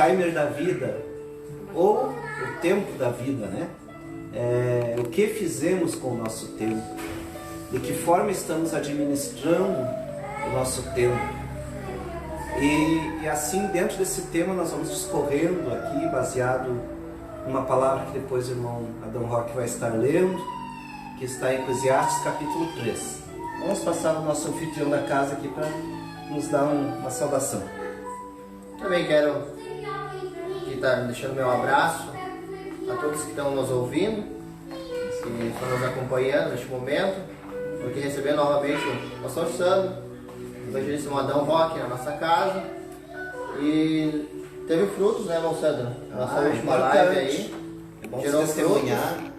timer da vida, ou o tempo da vida, né? O que fizemos com o nosso tempo, de que forma estamos administrando o nosso tempo. E assim, dentro desse tema, nós vamos discorrendo aqui, baseado numa palavra que depois o irmão Adão Roque vai estar lendo, que está em Eclesiastes capítulo 3. Vamos passar o nosso anfitrião da casa aqui para nos dar uma saudação. Também quero estar deixando meu abraço a todos que estão nos ouvindo, que estão nos acompanhando neste momento, porque receber novamente o pastor Sandro, o evangelista Adão Roque na nossa casa, e teve frutos, né, irmão Sandro? Nossa última live aí, é bom gerou testemunhar. Frutos.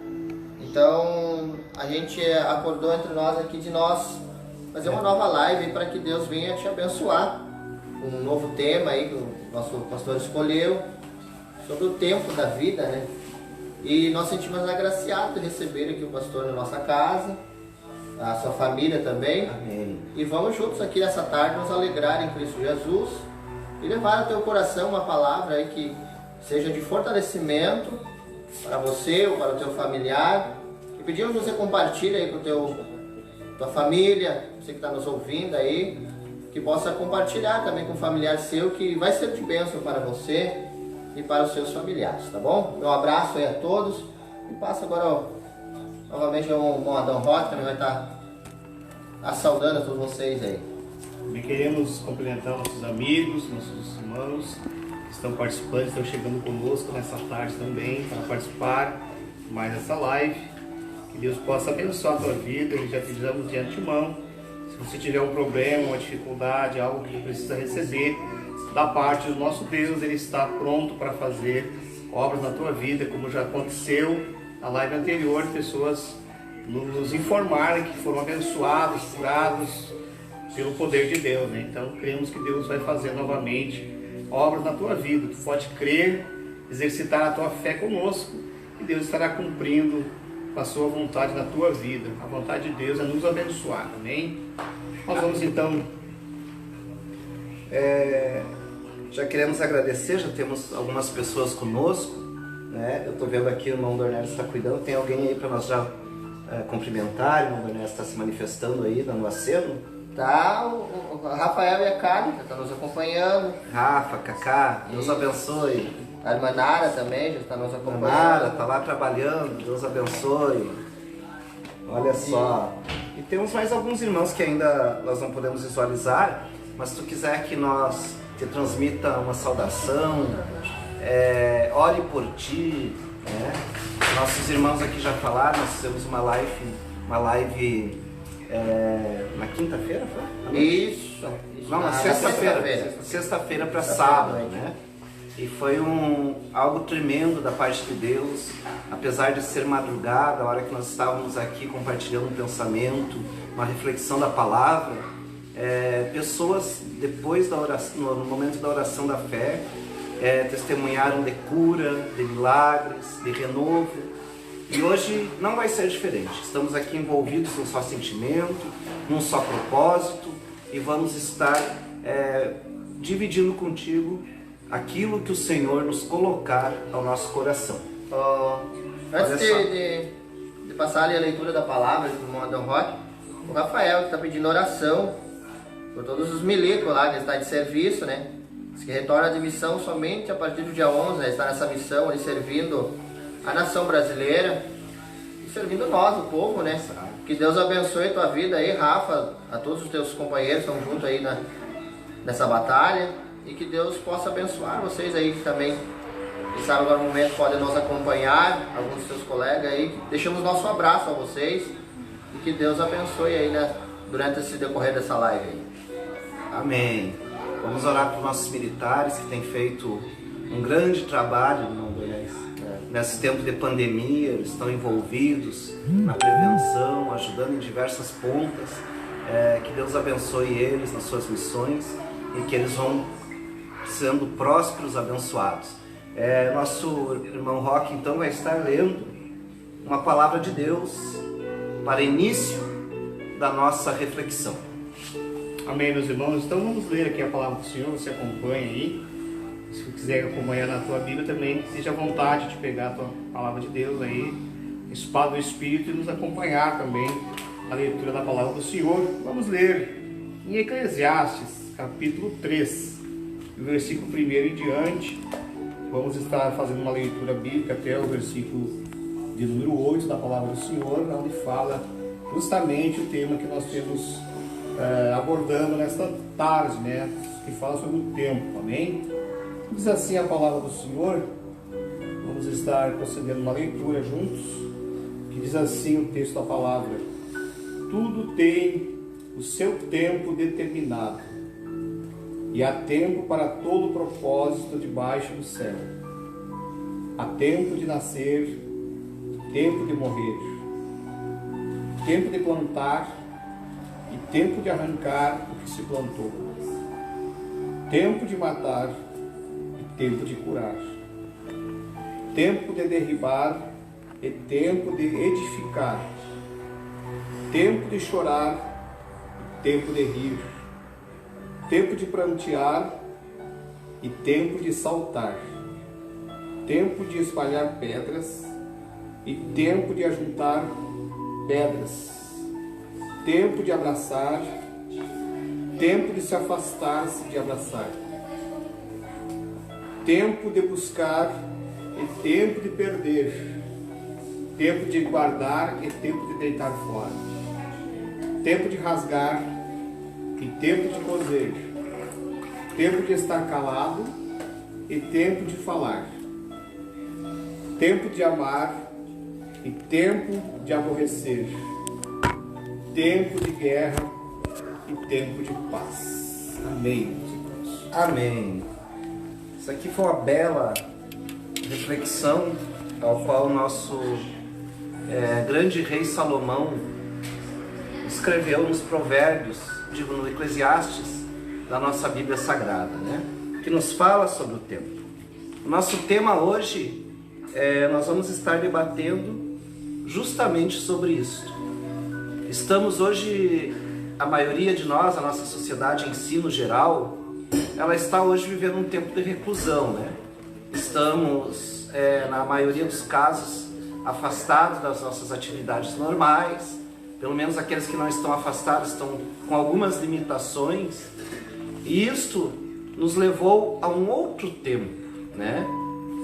Então a gente acordou entre nós aqui de nós fazer uma nova live para que Deus venha te abençoar. Um novo tema aí que o nosso pastor escolheu, sobre o tempo da vida, né? E nós sentimos agraciados de receber aqui o pastor na nossa casa, a sua família também. Amém. E vamos juntos aqui nessa tarde nos alegrar em Cristo Jesus e levar ao teu coração uma palavra aí que seja de fortalecimento para você ou para o teu familiar. E pedimos que você compartilhe aí com tua família, você que está nos ouvindo aí, que possa compartilhar também com um familiar seu, que vai ser de bênção para você e para os seus familiares, tá bom? Meu abraço aí a todos e passo agora novamente ao irmão Adão Roque, também vai estar saudando a todos vocês aí. Também queremos cumprimentar nossos amigos, nossos irmãos que estão participando, estão chegando conosco nessa tarde também para participar de mais essa live. Que Deus possa abençoar a tua vida, e já pedimos de antemão. Se você tiver um problema, uma dificuldade, algo que precisa receber da parte do nosso Deus, Ele está pronto para fazer obras na tua vida, como já aconteceu na live anterior, pessoas nos informaram que foram abençoados, curados pelo poder de Deus, né? Então cremos que Deus vai fazer novamente obras na tua vida. Tu pode crer, exercitar a tua fé conosco, e Deus estará cumprindo a sua vontade na tua vida. A vontade de Deus é nos abençoar, amém? Nós vamos então... Já queremos agradecer, já temos algumas pessoas conosco, né? Eu estou vendo aqui o irmão Dornelles está cuidando, tem alguém aí para nós já cumprimentar. O irmão Dornelles está se manifestando aí, dando aceno. Tá, o Rafael e a Karen já estão nos acompanhando. Rafa, Cacá, Deus abençoe. A irmã Nara também já está nos acompanhando. Nara está lá trabalhando, Deus abençoe. Olha só. E temos mais alguns irmãos que ainda nós não podemos visualizar, mas se tu quiser que nós te transmita uma saudação, ore por ti, né? Nossos irmãos aqui já falaram, nós fizemos uma live na quinta-feira, foi? Isso. Não, na sexta-feira para sábado, né? E foi algo tremendo da parte de Deus, apesar de ser madrugada, a hora que nós estávamos aqui compartilhando um pensamento, uma reflexão da palavra, pessoas depois da oração, no momento da oração da fé, testemunharam de cura, de milagres, de renovo. E hoje não vai ser diferente. Estamos aqui envolvidos num só sentimento, num só propósito, e vamos estar dividindo contigo aquilo que o Senhor nos colocar ao nosso coração. Antes de passar ali a leitura da palavra do irmão Adão Roque, o Rafael está pedindo oração por todos os milicos lá que está de serviço, né? Diz que retorna de missão somente a partir do dia 11, né? Está nessa missão ali servindo a nação brasileira e servindo nós, o povo, né? Que Deus abençoe a tua vida aí, Rafa, a todos os teus companheiros que estão juntos aí nessa batalha, e que Deus possa abençoar vocês aí que também, quem sabe agora no momento podem nos acompanhar, alguns dos seus colegas aí. Deixamos nosso abraço a vocês e que Deus abençoe aí, né, durante esse decorrer dessa live aí. Amém. Vamos orar para os nossos militares que têm feito um grande trabalho, irmão Dornelles. Nesse tempo de pandemia, eles estão envolvidos na prevenção, ajudando em diversas pontas. Que Deus abençoe eles nas suas missões e que eles vão sendo prósperos, abençoados. Nosso irmão Roque então vai estar lendo uma palavra de Deus para início da nossa reflexão. Amém, meus irmãos. Então vamos ler aqui a palavra do Senhor, você acompanha aí. Se você quiser acompanhar na tua Bíblia também, seja à vontade de pegar a tua palavra de Deus aí, espada do Espírito, e nos acompanhar também na leitura da palavra do Senhor. Vamos ler em Eclesiastes, capítulo 3, do versículo 1 em diante. Vamos estar fazendo uma leitura bíblica até o versículo de número 8 da palavra do Senhor, onde fala justamente o tema que nós temos abordando nesta tarde, né? Que fala sobre o tempo, amém? Diz assim a palavra do Senhor. Vamos estar procedendo uma leitura juntos, que diz assim o texto da palavra: tudo tem o seu tempo determinado, e há tempo para todo propósito debaixo do céu. Há tempo de nascer, tempo de morrer, tempo de plantar e tempo de arrancar o que se plantou, tempo de matar e tempo de curar, tempo de derribar e tempo de edificar, tempo de chorar e tempo de rir, tempo de prantear e tempo de saltar, tempo de espalhar pedras e tempo de ajuntar pedras, tempo de abraçar, tempo de se afastar-se de abraçar, tempo de buscar e tempo de perder, tempo de guardar e tempo de deitar fora, tempo de rasgar e tempo de coser, tempo de estar calado e tempo de falar, tempo de amar e tempo de aborrecer, tempo de guerra e tempo de paz. Amém, meus irmãos. Amém. Isso aqui foi uma bela reflexão ao qual o nosso grande rei Salomão escreveu nos Provérbios, no Eclesiastes, da nossa Bíblia Sagrada, né? Que nos fala sobre o tempo. O nosso tema hoje, nós vamos estar debatendo justamente sobre isso. Estamos hoje, a maioria de nós, a nossa sociedade em si, no geral, ela está hoje vivendo um tempo de reclusão, né? Estamos, na maioria dos casos, afastados das nossas atividades normais. Pelo menos aqueles que não estão afastados estão com algumas limitações. E isto nos levou a um outro tempo, né?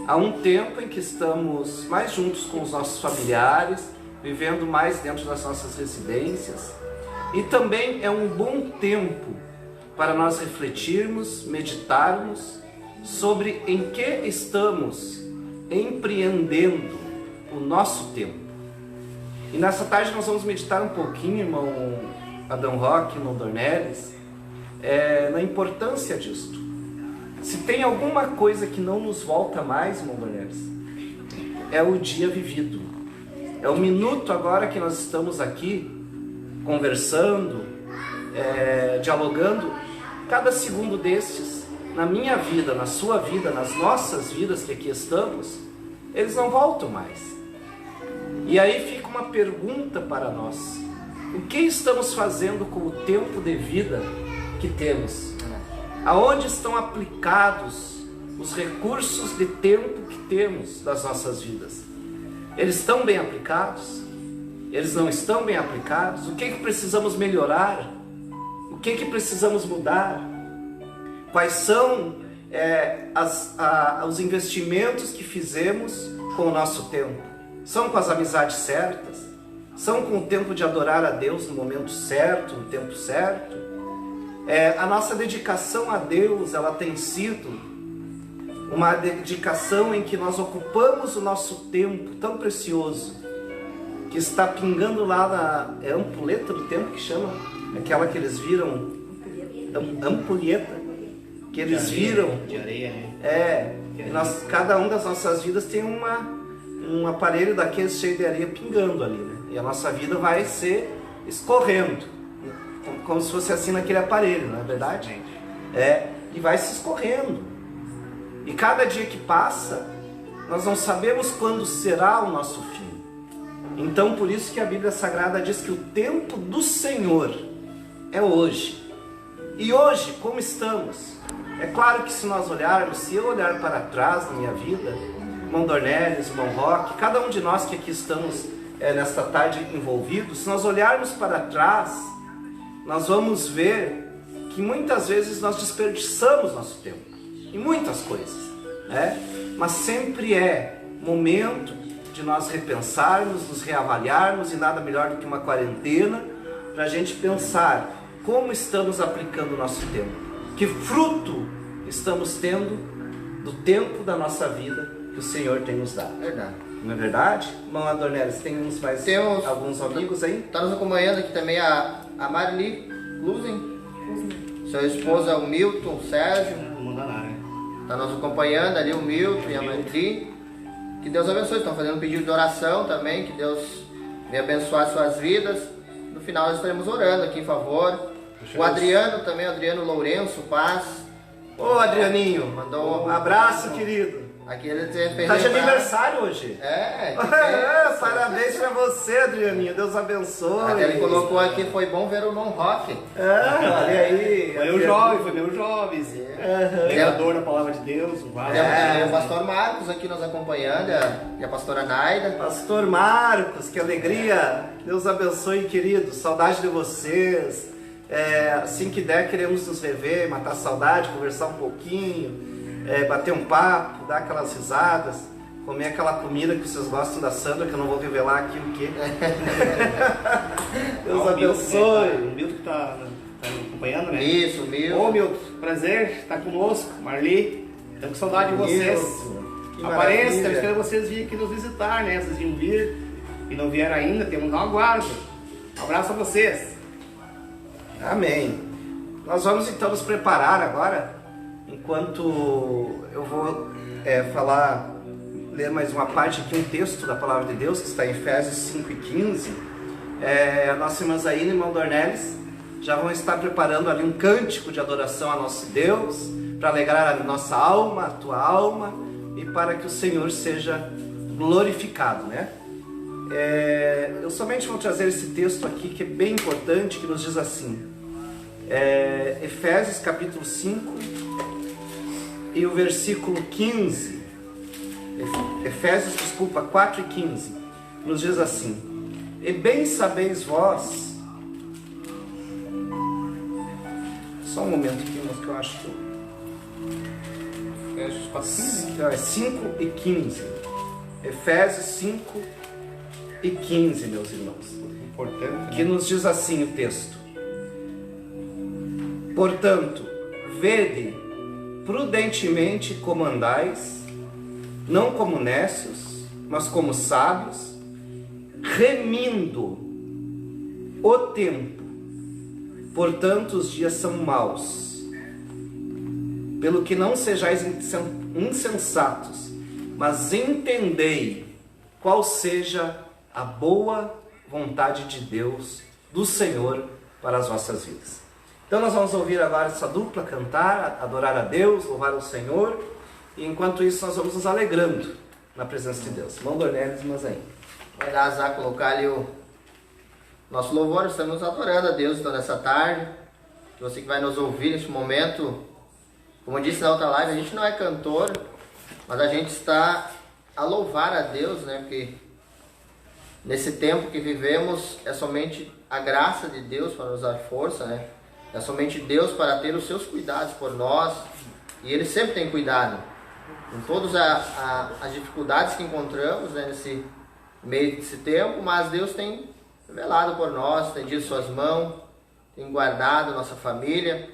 A um tempo em que estamos mais juntos com os nossos familiares, vivendo mais dentro das nossas residências. E também é um bom tempo para nós refletirmos, meditarmos sobre em que estamos empreendendo o nosso tempo. E nessa tarde nós vamos meditar um pouquinho, irmão Adão Roque, irmão Dornelles, na importância disto. Se tem alguma coisa que não nos volta mais, irmão Dornelles, é o dia vivido. É o minuto agora que nós estamos aqui conversando, dialogando. Cada segundo destes, na minha vida, na sua vida, nas nossas vidas que aqui estamos, eles não voltam mais. E aí fica uma pergunta para nós: o que estamos fazendo com o tempo de vida que temos? Aonde estão aplicados os recursos de tempo que temos das nossas vidas? Eles estão bem aplicados? Eles não estão bem aplicados? O que precisamos melhorar? O que precisamos mudar? Quais são os investimentos que fizemos com o nosso tempo? São com as amizades certas? São com o tempo de adorar a Deus no momento certo, no tempo certo? A nossa dedicação a Deus, ela tem sido uma dedicação em que nós ocupamos o nosso tempo tão precioso, que está pingando lá na ampulheta do tempo, que chama, aquela que eles viram, ampulheta, que eles viram, de areia, né? e cada uma das nossas vidas tem um aparelho daqueles cheio de areia pingando ali, né? E a nossa vida vai ser escorrendo, como se fosse assim naquele aparelho, não é verdade? E vai se escorrendo. E cada dia que passa, nós não sabemos quando será o nosso fim. Então, por isso que a Bíblia Sagrada diz que o tempo do Senhor é hoje. E hoje, como estamos? É claro que se nós olharmos, se eu olhar para trás na minha vida, irmão Dornelles, irmão Roque, cada um de nós que aqui estamos nesta tarde envolvidos, se nós olharmos para trás, nós vamos ver que muitas vezes nós desperdiçamos nosso tempo em muitas coisas, né? Mas sempre é momento de nós repensarmos, nos reavaliarmos, e nada melhor do que uma quarentena para a gente pensar como estamos aplicando o nosso tempo, que fruto estamos tendo do tempo da nossa vida que o Senhor tem nos dado. Verdade. Não é verdade? Irmão Adornelis, temos alguns amigos aí? Está nos acompanhando aqui também a Marli Lusen, sua esposa, o Milton, o Sérgio. Está nos acompanhando ali o Milton e a Marli. Que Deus abençoe. Estão fazendo um pedido de oração também. Que Deus venha abençoar suas vidas. No final nós estaremos orando aqui em favor. O Adriano também, Adriano Lourenço Paz. Ô Adrianinho, mandou um abraço, querido. Aqui ele fez tá de aniversário hoje. Parabéns pra você, Adrianinho. Deus abençoe. Até ele colocou aqui, foi bom ver o irmão Roque. Olha aí. Foi meu jovem. Pregador da palavra de Deus. O pastor Marcos aqui nos acompanhando, e a pastora Naida. Pastor Marcos, que alegria. Deus abençoe, querido. Saudade de vocês. Assim que der, queremos nos rever, matar a saudade, conversar um pouquinho. Bater um papo, dar aquelas risadas, comer aquela comida que vocês gostam da Sandra, que eu não vou revelar aqui o que. Deus abençoe. O Milton que está acompanhando, né? Isso, Milton. Ô Milton, prazer estar conosco. Marli, estamos com saudade de vocês. Apareça, estamos esperando vocês virem aqui nos visitar, né? Vocês iam vir e não vieram ainda, temos um aguardo. Um abraço a vocês. Amém. Nós vamos então nos preparar agora. Enquanto eu vou ler mais uma parte aqui, um texto da Palavra de Deus, que está em Efésios 5 e 15, a nossa irmã Zaina e o irmão Dornelles já vão estar preparando ali um cântico de adoração a nosso Deus, para alegrar a nossa alma, a tua alma, e para que o Senhor seja glorificado, né? Eu somente vou trazer esse texto aqui, que é bem importante, que nos diz assim, Efésios capítulo 5, e o versículo 15, Efésios, 4 e 15, nos diz assim: e bem sabeis vós, só um momento aqui, mas que eu acho que Efésios 4, 5 e 15, Efésios 5 e 15, meus irmãos, importante, que nos diz assim o texto: portanto, vede prudentemente como andais, não como necios, mas como sábios, remindo o tempo, portanto os dias são maus. Pelo que não sejais insensatos, mas entendei qual seja a boa vontade de Deus, do Senhor, para as vossas vidas. Então nós vamos ouvir agora essa dupla cantar, adorar a Deus, louvar o Senhor, e enquanto isso nós vamos nos alegrando na presença de Deus. Irmão Dornelles, mas aí. Vai lá, Zá, colocar ali o nosso louvor. Estamos adorando a Deus então nessa tarde. Você que vai nos ouvir neste momento, como eu disse na outra live, a gente não é cantor, mas a gente está a louvar a Deus, né? Porque nesse tempo que vivemos é somente a graça de Deus para nos dar força, né? É somente Deus para ter os seus cuidados por nós, e Ele sempre tem cuidado em todas as dificuldades que encontramos, né, nesse meio desse tempo, mas Deus tem velado por nós, tem dito suas mãos, tem guardado a nossa família.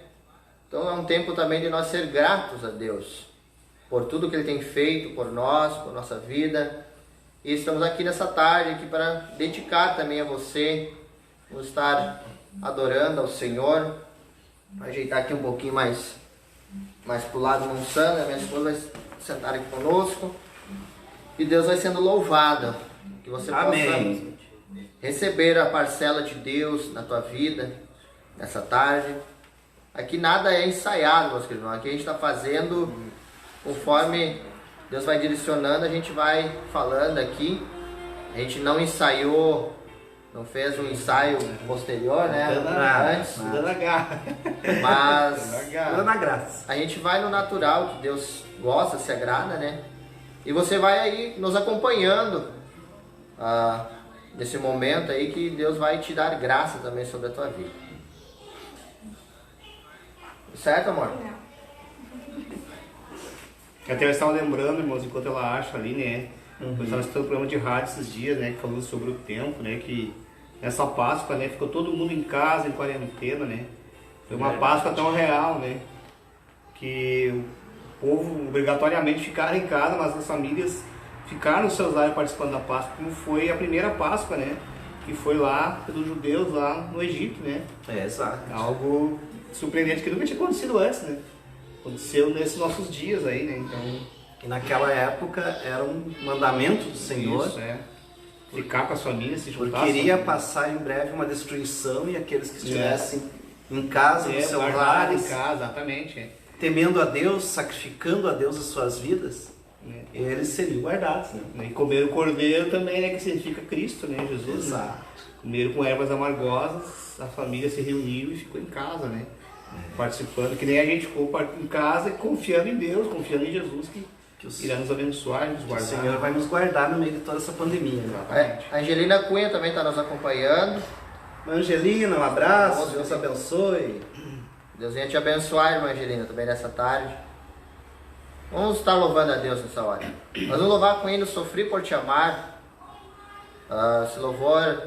Então é um tempo também de nós ser gratos a Deus por tudo que Ele tem feito por nós, por nossa vida. E estamos aqui nessa tarde aqui para dedicar também a você, vamos estar adorando ao Senhor. Vou ajeitar aqui um pouquinho mais para o lado, Monsanto, minha esposa vai sentar aqui conosco. E Deus vai sendo louvado, que você Amém. Possa receber a parcela de Deus na tua vida, nessa tarde. Aqui nada é ensaiado, meus queridos, aqui a gente está fazendo conforme Deus vai direcionando, a gente vai falando aqui. A gente não ensaiou não fez um ensaio posterior, né? Antes. Dando a garra. Mas Dando a graça. a gente vai no natural, que Deus gosta, se agrada, né? E você vai aí nos acompanhando nesse momento aí que Deus vai te dar graça também sobre a tua vida. Certo, amor? Até eu estava lembrando, irmãos, enquanto ela acha ali, né? Eu estava assistindo um programa de rádio esses dias, né? Que falou sobre o tempo, né? Que nessa Páscoa, né? Ficou todo mundo em casa, em quarentena, né? Foi uma Páscoa tão real, né? Que o povo obrigatoriamente ficaram em casa, mas as famílias ficaram nos seus lares participando da Páscoa, como foi a primeira Páscoa, né? Que foi lá pelos judeus lá no Egito, né? Exato. Algo surpreendente que nunca tinha acontecido antes, né? Aconteceu nesses nossos dias aí, né? Então... E naquela época era um mandamento do Senhor. Isso, ficar com as famílias, se juntar. Porque iria passar em breve uma destruição e aqueles que estivessem em casa, no seu lar, em casa, exatamente. Temendo a Deus, sacrificando a Deus as suas vidas, eles seriam guardados, né? E comer o cordeiro também, né? Que significa Cristo, né? Jesus. Exato. Né? Comeram com ervas amargosas, a família se reuniu e ficou em casa, né? Participando, que nem a gente ficou em casa, confiando em Deus, confiando em Jesus, que irá nos abençoar, nos guardar. O Senhor vai nos guardar no meio de toda essa pandemia. A Angelina Cunha também está nos acompanhando. Angelina, um abraço, Deus abençoe. Deus venha te abençoar, irmã Angelina, também nessa tarde. Vamos estar louvando a Deus nessa hora. Nós vamos louvar com o hino Sofri por Te Amar. Esse louvor,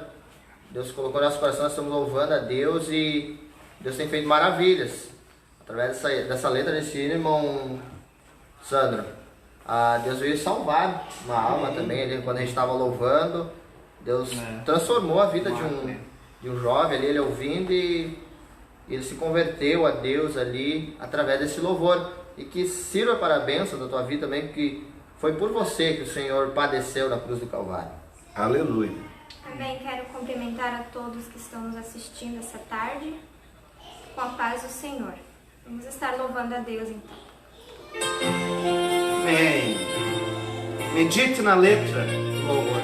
Deus colocou no nosso coração, nós estamos louvando a Deus e Deus tem feito maravilhas. Através dessa letra desse hino, irmão Sandro, Deus veio salvar uma alma também ali, quando a gente estava louvando. Deus transformou a vida de um jovem ali, ele ouvindo, e ele se converteu a Deus ali através desse louvor. E que sirva para a bênção da tua vida também, porque foi por você que o Senhor padeceu na cruz do Calvário. Aleluia. Também quero cumprimentar a todos que estão nos assistindo essa tarde, com a paz do Senhor. Vamos estar louvando a Deus então. Amém. Medite na letra do louvor.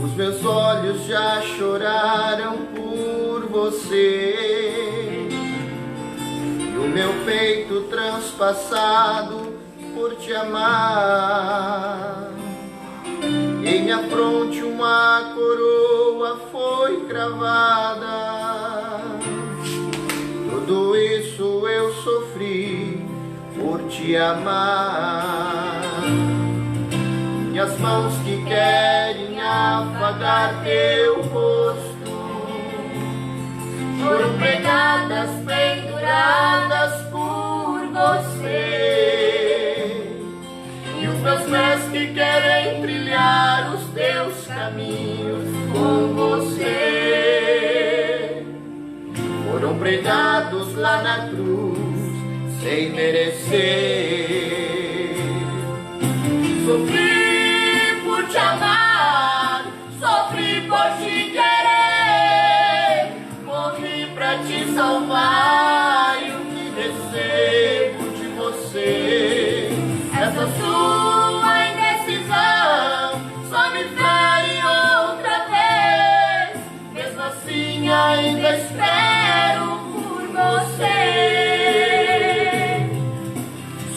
Os meus olhos já choraram por você, e o meu peito transpassado por te amar. Em minha fronte uma coroa foi cravada. Tudo isso eu sofri por te amar. Minhas mãos que querem afagar teu rosto foram pregadas, penduradas por você. E os meus pés que querem trilhar os teus caminhos com você foram pregados lá na cruz sem merecer. Sofri por te amar, sofri por te querer, morri pra te salvar e o que recebo de você. Essa sua indecisão só me fere outra vez, mesmo assim ainda espero por você.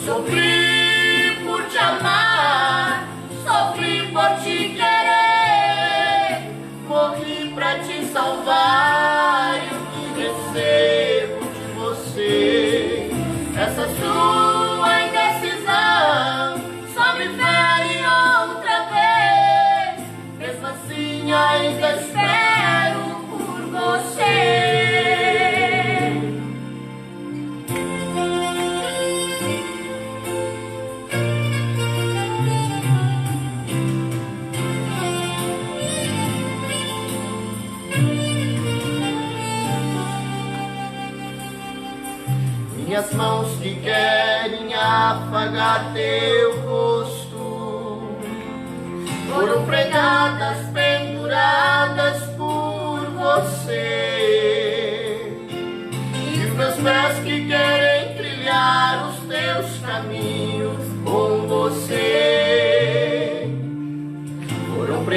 Sofri por te amar, sofri por te querer, morri pra te salvar e o que recebo de você. Essa sua indecisão só me fere outra vez, mesmo assim ainda espero por você. Minhas mãos que querem afagar teu rosto foram pregadas, penduradas por você. E os meus pés que querem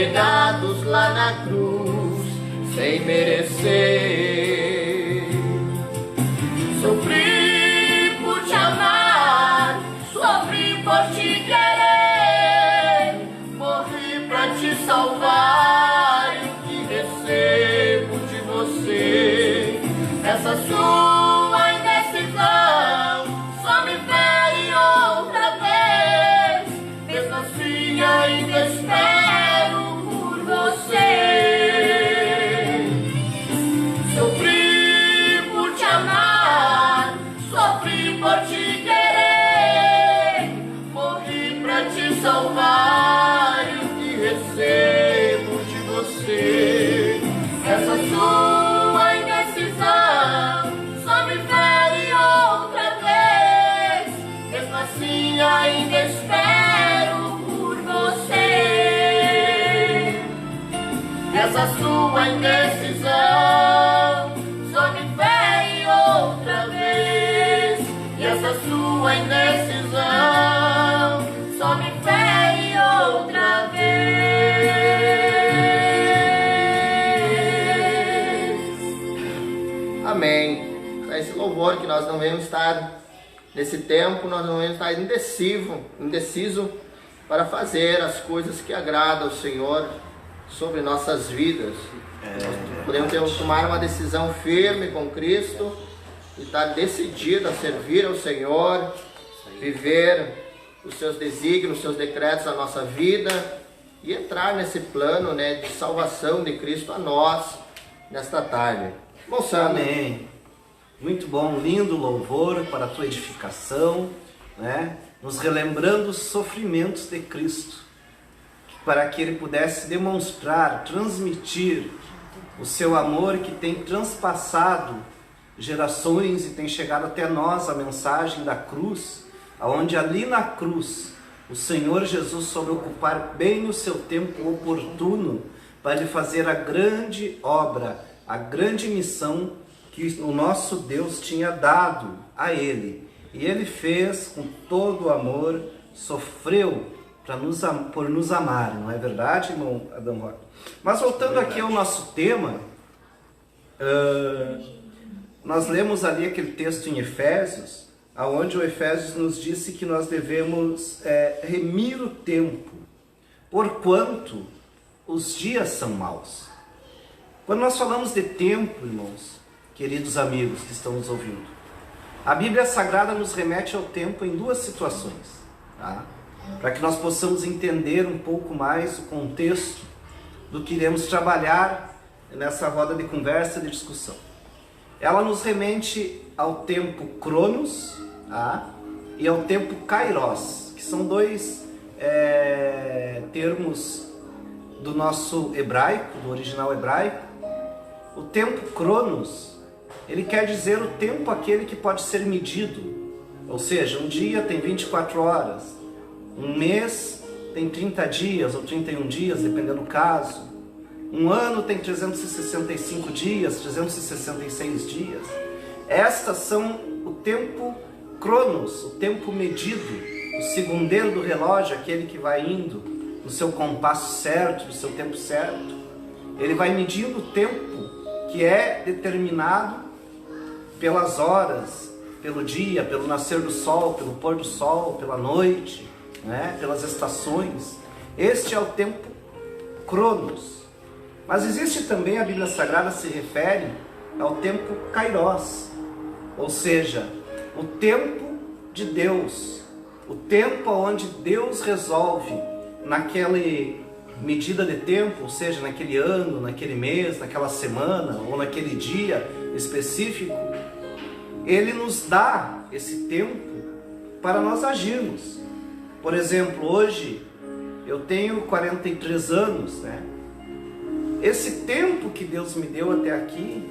pregados lá na cruz, sem merecer. Sofri por te amar, sofri por te querer, morri pra te salvar, e o que recebo de você, essa sua indecisão, só me fere outra vez, mesmo assim ainda espero por você. Sofri por te amar, sofri por te querer, morri pra te salvar, e o que recebo de você, essa sua indecisão, só me fere outra vez, mesmo assim ainda espero por você. Essa sua indecisão só me fere outra vez, e essa sua indecisão só me fere outra vez. Amém. Esse louvor que nós não vamos estar nesse tempo, nós não vamos estar indeciso para fazer as coisas que agradam ao Senhor sobre nossas vidas. Nós podemos tomar uma decisão firme com Cristo e estar decidido a servir ao Senhor, viver os seus desígnios, os seus decretos na nossa vida e entrar nesse plano, né, de salvação de Cristo a nós nesta tarde. Bom, Sandro. Amém. Muito bom, lindo louvor para a tua edificação, né? Nos relembrando os sofrimentos de Cristo, para que Ele pudesse demonstrar, transmitir o seu amor que tem transpassado gerações e tem chegado até nós a mensagem da cruz, onde ali na cruz o Senhor Jesus soube ocupar bem o seu tempo oportuno para Ele fazer a grande obra, a grande missão que o nosso Deus tinha dado a Ele. E Ele fez com todo o amor, sofreu por nos amar, não é verdade, irmão Adão Roque? Mas voltando aqui ao nosso tema, nós lemos ali aquele texto em Efésios, onde o Efésios nos disse que nós devemos remir o tempo, porquanto os dias são maus. Quando nós falamos de tempo, irmãos, queridos amigos que estão nos ouvindo, a Bíblia Sagrada nos remete ao tempo em duas situações, tá? Para que nós possamos entender um pouco mais o contexto do que iremos trabalhar nessa roda de conversa e de discussão. Ela nos remete ao tempo Cronos, tá? E ao tempo Kairos, que são dois termos do nosso hebraico, do original hebraico. O tempo Cronos, ele quer dizer o tempo aquele que pode ser medido, ou seja, um dia tem 24 horas, um mês tem 30 dias ou 31 dias, dependendo do caso, um ano tem 365 dias, 366 dias. Estas são o tempo Cronos, o tempo medido, o segundeiro do relógio, aquele que vai indo no seu compasso certo, no seu tempo certo. Ele vai medindo o tempo que é determinado pelas horas, pelo dia, pelo nascer do sol, pelo pôr do sol, pela noite, né? Pelas estações. Este é o tempo Cronos. Mas existe também, a Bíblia Sagrada se refere ao tempo Kairos, ou seja, o tempo de Deus, o tempo onde Deus resolve naquela medida de tempo, ou seja, naquele ano, naquele mês, naquela semana ou naquele dia específico. Ele nos dá esse tempo para nós agirmos. Por exemplo, hoje eu tenho 43 anos, né? Esse tempo que Deus me deu até aqui,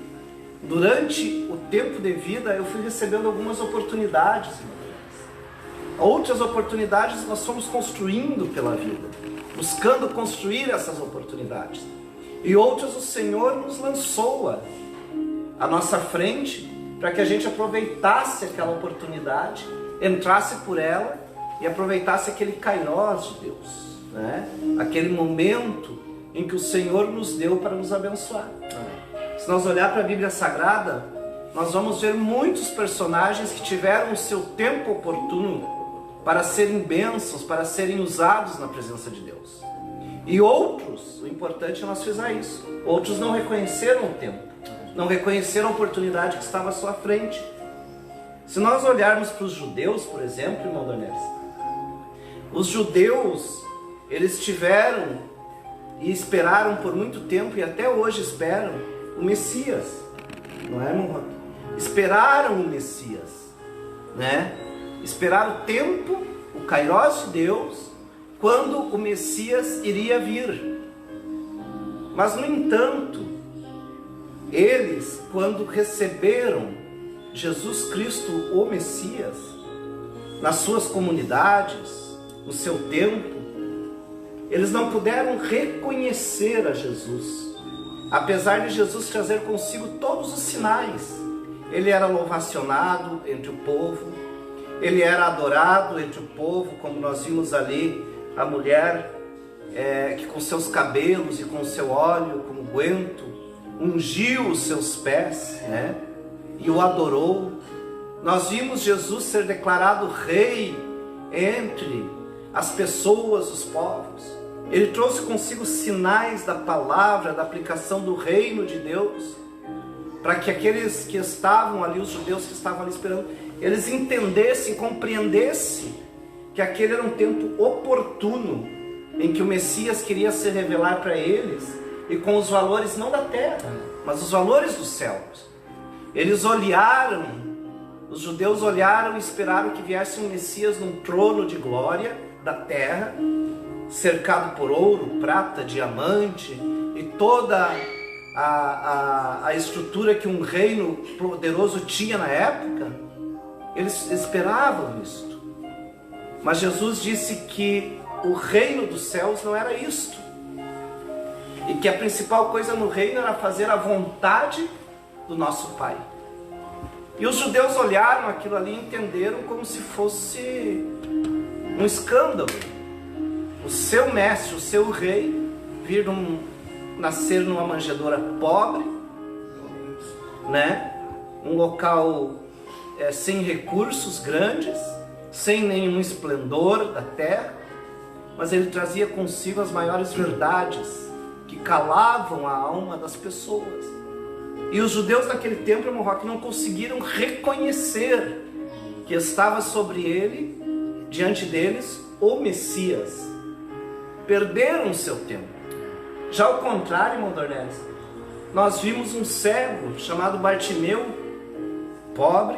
durante o tempo de vida, eu fui recebendo algumas oportunidades. Outras oportunidades nós fomos construindo pela vida, buscando construir essas oportunidades. E outras o Senhor nos lançou à nossa frente, para que a gente aproveitasse aquela oportunidade, entrasse por ela e aproveitasse aquele Kairos de Deus, né? Aquele momento em que o Senhor nos deu para nos abençoar. Se nós olhar para a Bíblia Sagrada, nós vamos ver muitos personagens que tiveram o seu tempo oportuno para serem bênçãos, para serem usados na presença de Deus. E outros, o importante é nós frisar isso, outros não reconheceram o tempo, não reconheceram a oportunidade que estava à sua frente. Se nós olharmos para os judeus, por exemplo, irmão Dornelles, os judeus, eles tiveram e esperaram por muito tempo, e até hoje esperam, o Messias, não é, irmão? Esperaram o Messias, né? Esperaram o tempo, o Kairos de Deus, quando o Messias iria vir. Mas, no entanto, eles, quando receberam Jesus Cristo, o Messias, nas suas comunidades, no seu tempo, eles não puderam reconhecer a Jesus, apesar de Jesus trazer consigo todos os sinais. Ele era louvacionado entre o povo, ele era adorado entre o povo, como nós vimos ali, a mulher que com seus cabelos e com o seu óleo, com unguento, ungiu os seus pés, né? E o adorou. Nós vimos Jesus ser declarado rei entre as pessoas, os povos. Ele trouxe consigo sinais da palavra, da aplicação do reino de Deus, para que aqueles que estavam ali, os judeus que estavam ali esperando, eles entendessem, compreendessem que aquele era um tempo oportuno em que o Messias queria se revelar para eles, e com os valores não da terra, mas os valores dos céus. Eles olharam, os judeus olharam e esperaram que viesse um Messias num trono de glória da terra, cercado por ouro, prata, diamante e toda a estrutura que um reino poderoso tinha na época. Eles esperavam isto. Mas Jesus disse que o reino dos céus não era isto, e que a principal coisa no reino era fazer a vontade do nosso Pai. E os judeus olharam aquilo ali e entenderam como se fosse um escândalo. O seu mestre, o seu rei, vir nascer numa manjedoura pobre, né? Um local sem recursos grandes, sem nenhum esplendor da terra, mas ele trazia consigo as maiores verdades que calavam a alma das pessoas. E os judeus naquele tempo, irmão Roque, não conseguiram reconhecer que estava sobre ele, diante deles, o Messias. Perderam o seu tempo. Já ao contrário, irmão Dornelles, nós vimos um cego chamado Bartimeu, pobre,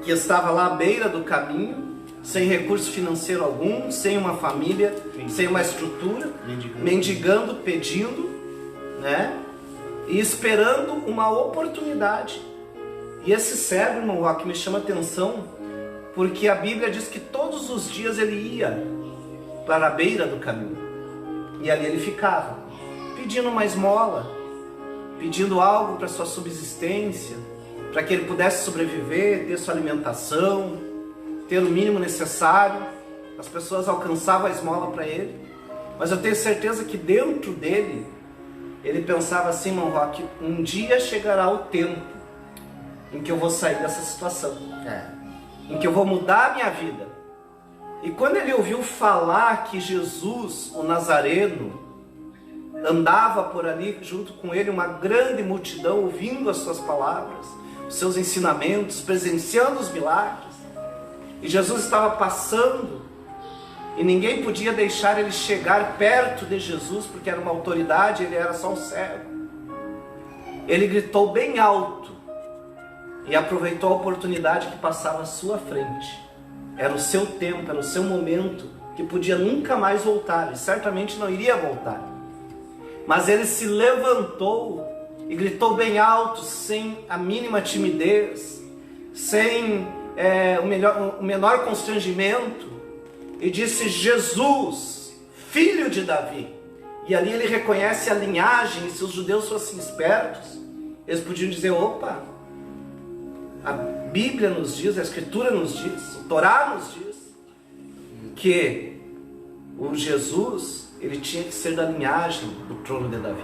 que estava lá à beira do caminho, sem recurso financeiro algum, sem uma família, sem uma estrutura, mendigando, pedindo, né? E esperando uma oportunidade. E esse cego, irmão, ó, que me chama a atenção, porque a Bíblia diz que todos os dias ele ia para a beira do caminho, e ali ele ficava, pedindo uma esmola, pedindo algo para sua subsistência, para que ele pudesse sobreviver, ter sua alimentação, ter o mínimo necessário. As pessoas alcançavam a esmola para ele, mas eu tenho certeza que dentro dele, ele pensava assim, irmão Roque, um dia chegará o tempo em que eu vou sair dessa situação, em que eu vou mudar a minha vida. E quando ele ouviu falar que Jesus, o Nazareno, andava por ali junto com ele, uma grande multidão ouvindo as suas palavras, os seus ensinamentos, presenciando os milagres, e Jesus estava passando, e ninguém podia deixar ele chegar perto de Jesus, porque era uma autoridade, ele era só um cego. Ele gritou bem alto e aproveitou a oportunidade que passava à sua frente. Era o seu tempo, era o seu momento, que podia nunca mais voltar, e certamente não iria voltar. Mas ele se levantou e gritou bem alto, sem a mínima timidez, sem o menor constrangimento, e disse: Jesus, filho de Davi. E ali ele reconhece a linhagem, e se os judeus fossem espertos, eles podiam dizer: opa, a Bíblia nos diz, a Escritura nos diz, o Torá nos diz, que o Jesus, ele tinha que ser da linhagem do trono de Davi.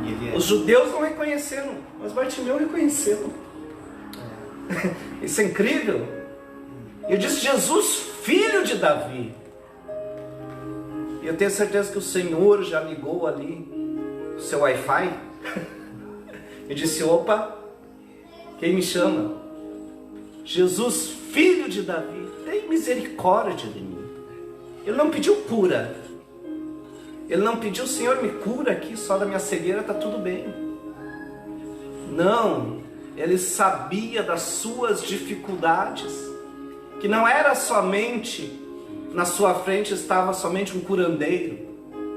E Os judeus não reconheceram, mas Bartimeu reconheceu. Isso é incrível. Eu disse: Jesus, filho de Davi. E eu tenho certeza que o Senhor já ligou ali o seu Wi-Fi e disse: opa, quem me chama? Jesus, filho de Davi, tem misericórdia de mim. Ele não pediu cura. Ele não pediu: Senhor, me cura aqui só da minha cegueira, está tudo bem. Não, ele sabia das suas dificuldades, que não era somente, na sua frente estava somente um curandeiro.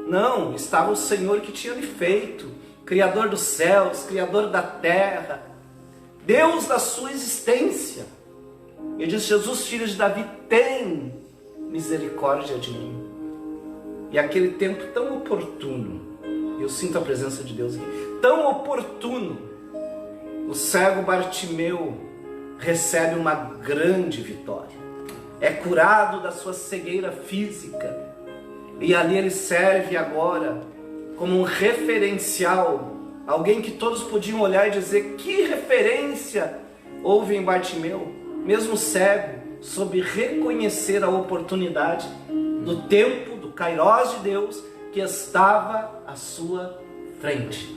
Não, estava o Senhor que tinha lhe feito, Criador dos céus, Criador da terra, Deus da sua existência. Ele diz: Jesus, filho de Davi, tem misericórdia de mim. E aquele tempo tão oportuno, eu sinto a presença de Deus aqui, tão oportuno, o cego Bartimeu recebe uma grande vitória. É curado da sua cegueira física. E ali ele serve agora como um referencial, alguém que todos podiam olhar e dizer: que referência houve em Bartimeu, mesmo cego, soube reconhecer a oportunidade do tempo, do Kairós de Deus que estava à sua frente.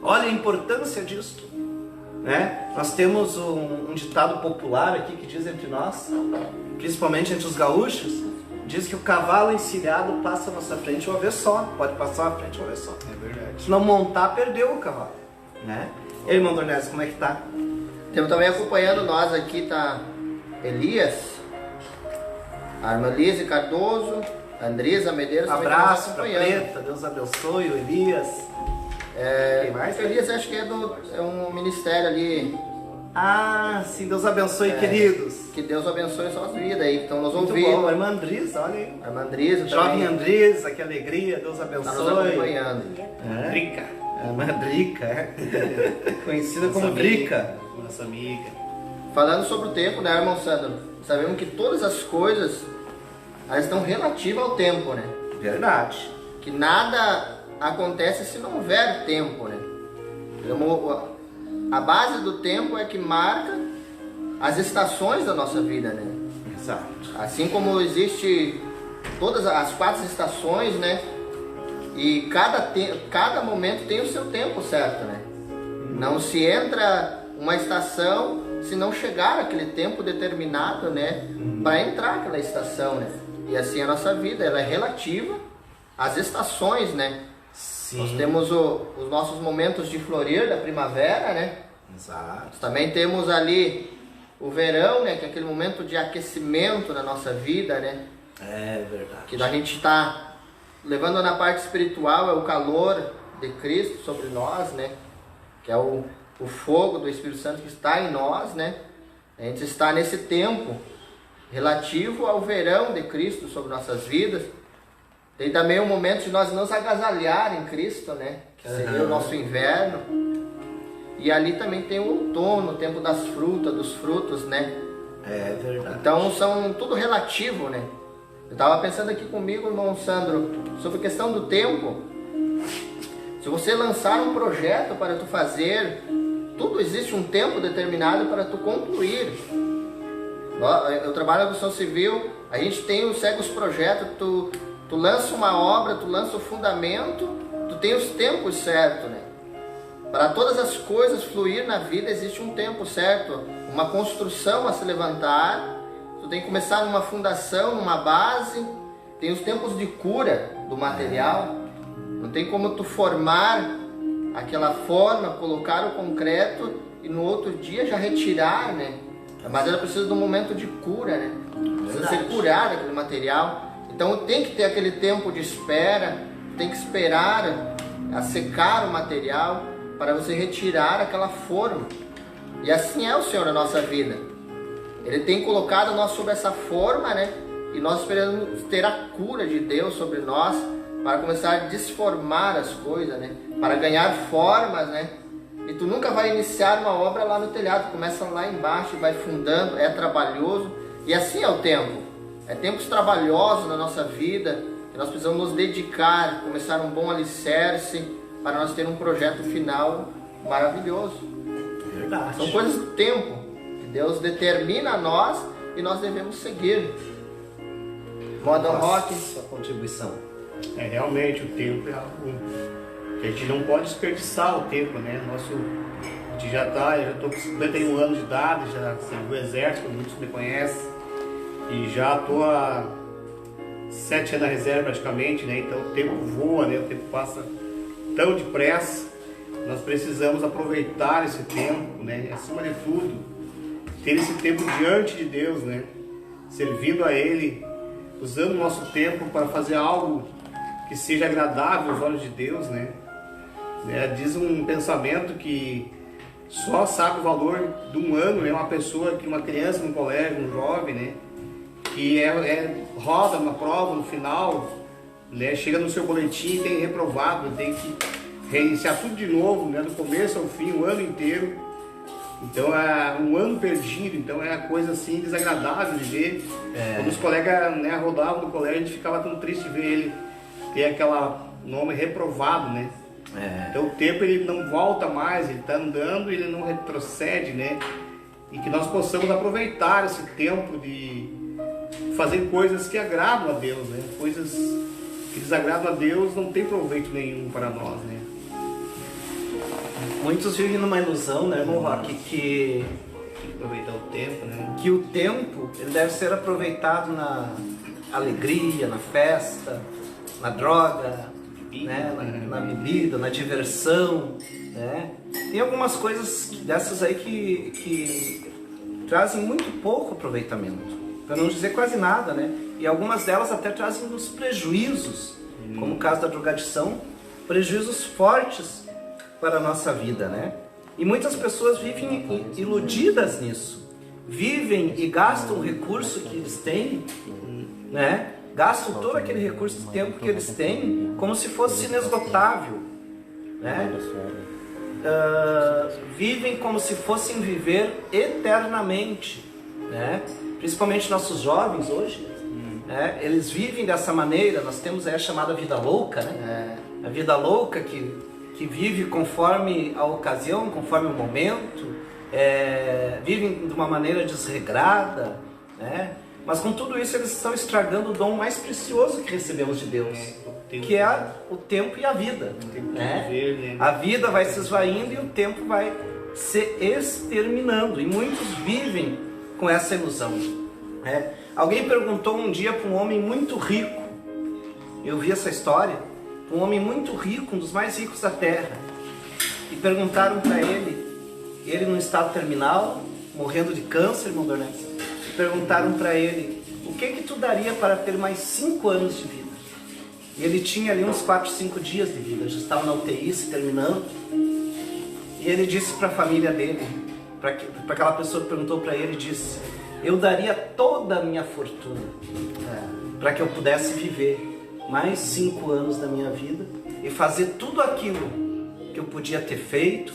Olha a importância disso, né? Nós temos um ditado popular aqui que diz entre nós, principalmente entre os gaúchos, diz que o cavalo encilhado passa à nossa frente uma vez só. Pode passar à frente uma vez só. É verdade. Se não montar, perdeu o cavalo, né? E aí, irmão Dornelles, como é que tá? Temos também acompanhando nós aqui, tá Elias, a irmã Lise Cardoso, a Andresa Medeiros. Abraço pra Preta, Deus abençoe o Elias. Quem mais? Elias acho que é um ministério ali. Ah, sim, Deus abençoe, queridos. Que Deus abençoe suas vidas aí, que estão nos Muito ouvindo. bom, a irmã Andresa, olha aí. A irmã Andresa Jovem também Andresa, que alegria, Deus abençoe. está nos acompanhando. É. Drica. A irmã Drica, conhecida Nossa como amiga, Drica. Nossa amiga. Falando sobre o tempo, né, irmão Sandro? Sabemos que todas as coisas, elas estão relativas ao tempo, né? Verdade. Que nada acontece se não houver tempo, né? A base do tempo é que marca as estações da nossa vida, né? Exato. Assim como existe todas as 4 estações, né? E cada momento tem o seu tempo certo, né? Não se entra uma estação se não chegar aquele tempo determinado, né? Para entrar aquela estação, né? E assim a nossa vida, ela é relativa às estações, né? Sim. Nós temos os nossos momentos de florir da primavera, né? Exato. Também temos ali o verão, né? Que é aquele momento de aquecimento na nossa vida, né? É verdade. Que a gente está levando na parte espiritual, é o calor de Cristo sobre nós, né? Que é o fogo do Espírito Santo que está em nós, né? A gente está nesse tempo relativo ao verão de Cristo sobre nossas vidas. Tem também o momento de nós nos agasalhar em Cristo, né? Que seria o nosso inverno. E ali também tem o outono, o tempo das frutas, dos frutos, né? É verdade. Então são tudo relativo, né? Eu estava pensando aqui comigo, irmão Sandro, sobre a questão do tempo. Se você lançar um projeto para tu fazer, tudo existe um tempo determinado para tu concluir. Eu trabalho na construção civil, a gente tem os cegos projetos, tu lança uma obra, tu lança o fundamento, tu tem os tempos certos, né? Para todas as coisas fluir na vida existe um tempo certo, uma construção a se levantar, tu tem que começar numa fundação, numa base, tem os tempos de cura do material, não tem como tu formar aquela forma, colocar o concreto e no outro dia já retirar, né? A madeira precisa de um momento de cura, né? Precisa ser curada aquele material. Então tem que ter aquele tempo de espera, tem que esperar a secar o material para você retirar aquela forma. E assim é o Senhor na nossa vida. Ele tem colocado nós sobre essa forma, né? E nós esperamos ter a cura de Deus sobre nós para começar a desformar as coisas, né? Para ganhar formas, né? E tu nunca vai iniciar uma obra lá no telhado, começa lá embaixo e vai fundando, é trabalhoso. E assim é o tempo. É tempos trabalhosos na nossa vida, que nós precisamos nos dedicar, começar um bom alicerce para nós ter um projeto final maravilhoso. Verdade. São coisas do tempo que Deus determina a nós e nós devemos seguir. Modern Rock. Sua contribuição. Realmente o tempo é algo que a gente não pode desperdiçar o tempo, né? A gente já estou com 51 anos de idade, já servi o exército, muitos me conhecem, e já estou há 7 anos na reserva praticamente, né? Então o tempo voa, né? O tempo passa tão depressa. Nós precisamos aproveitar esse tempo, né? Acima de tudo, ter esse tempo diante de Deus, né? Servindo a Ele, usando o nosso tempo para fazer algo que seja agradável aos olhos de Deus, né? Diz um pensamento que só sabe o valor de um ano, né? Uma criança no colégio, um jovem, né? Que roda na prova no final, né? Chega no seu boletim, tem reprovado, tem que reiniciar tudo de novo, né? Do começo ao fim, o ano inteiro. Então é um ano perdido, então é uma coisa assim desagradável de ver. Quando os colegas, né, rodavam no colégio, a gente ficava tão triste de ver ele ter aquele nome reprovado, né? Então o tempo ele não volta mais, ele está andando, ele não retrocede, né? E que nós possamos aproveitar esse tempo de fazer coisas que agradam a Deus, né? Coisas que desagradam a Deus não tem proveito nenhum para nós, né? Muitos vivem numa ilusão, né, irmão Rock, que aproveitar o tempo, né? Que o tempo ele deve ser aproveitado na alegria, na festa, na droga, né? Na bebida, na diversão, né? Tem algumas coisas dessas aí que trazem muito pouco aproveitamento, para não dizer quase nada, né? E algumas delas até trazem uns prejuízos, como o caso da drogadição, prejuízos fortes para a nossa vida, né? E muitas pessoas vivem iludidas nisso, vivem e gastam o recurso que eles têm, né? Gastam todo aquele recurso de tempo que eles têm como se fosse inesgotável, né? Vivem como se fossem viver eternamente, né? Principalmente nossos jovens hoje, né? Eles vivem dessa maneira. Nós temos aí a chamada vida louca, né? A vida louca que vive conforme a ocasião, conforme o momento, vivem de uma maneira desregrada, né? Mas com tudo isso eles estão estragando o dom mais precioso que recebemos de Deus, que é o tempo e a vida, né? A vida vai se esvaindo e o tempo vai se exterminando, e muitos vivem com essa ilusão, né? Alguém perguntou um dia para um homem muito rico, eu vi essa história, um homem muito rico, um dos mais ricos da terra, e perguntaram para ele num estado terminal, morrendo de câncer, irmão Dornelles, e perguntaram para ele, o que tu daria para ter mais 5 anos de vida? E ele tinha ali uns 4, 5 dias de vida, já estava na UTI se terminando, e ele disse para a família dele, para aquela pessoa que perguntou para ele, disse, eu daria toda a minha fortuna para que eu pudesse viver mais 5 anos da minha vida e fazer tudo aquilo que eu podia ter feito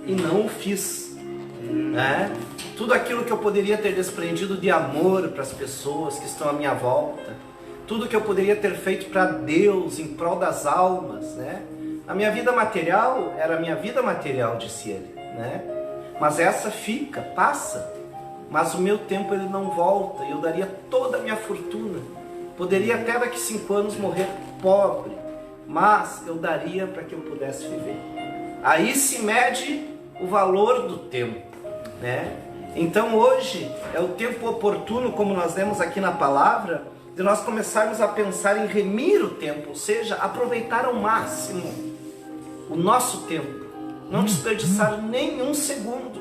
e não o fiz, né? Tudo aquilo que eu poderia ter desprendido de amor para as pessoas que estão à minha volta, tudo que eu poderia ter feito para Deus em prol das almas, né? A minha vida material era a minha vida material, disse ele, né? Mas essa fica, passa, mas o meu tempo ele não volta, e eu daria toda a minha fortuna. Poderia até daqui 5 anos morrer pobre, mas eu daria para que eu pudesse viver. Aí se mede o valor do tempo, né? Então hoje é o tempo oportuno, como nós lemos aqui na palavra, de nós começarmos a pensar em remir o tempo, ou seja, aproveitar ao máximo o nosso tempo, não desperdiçar nenhum segundo.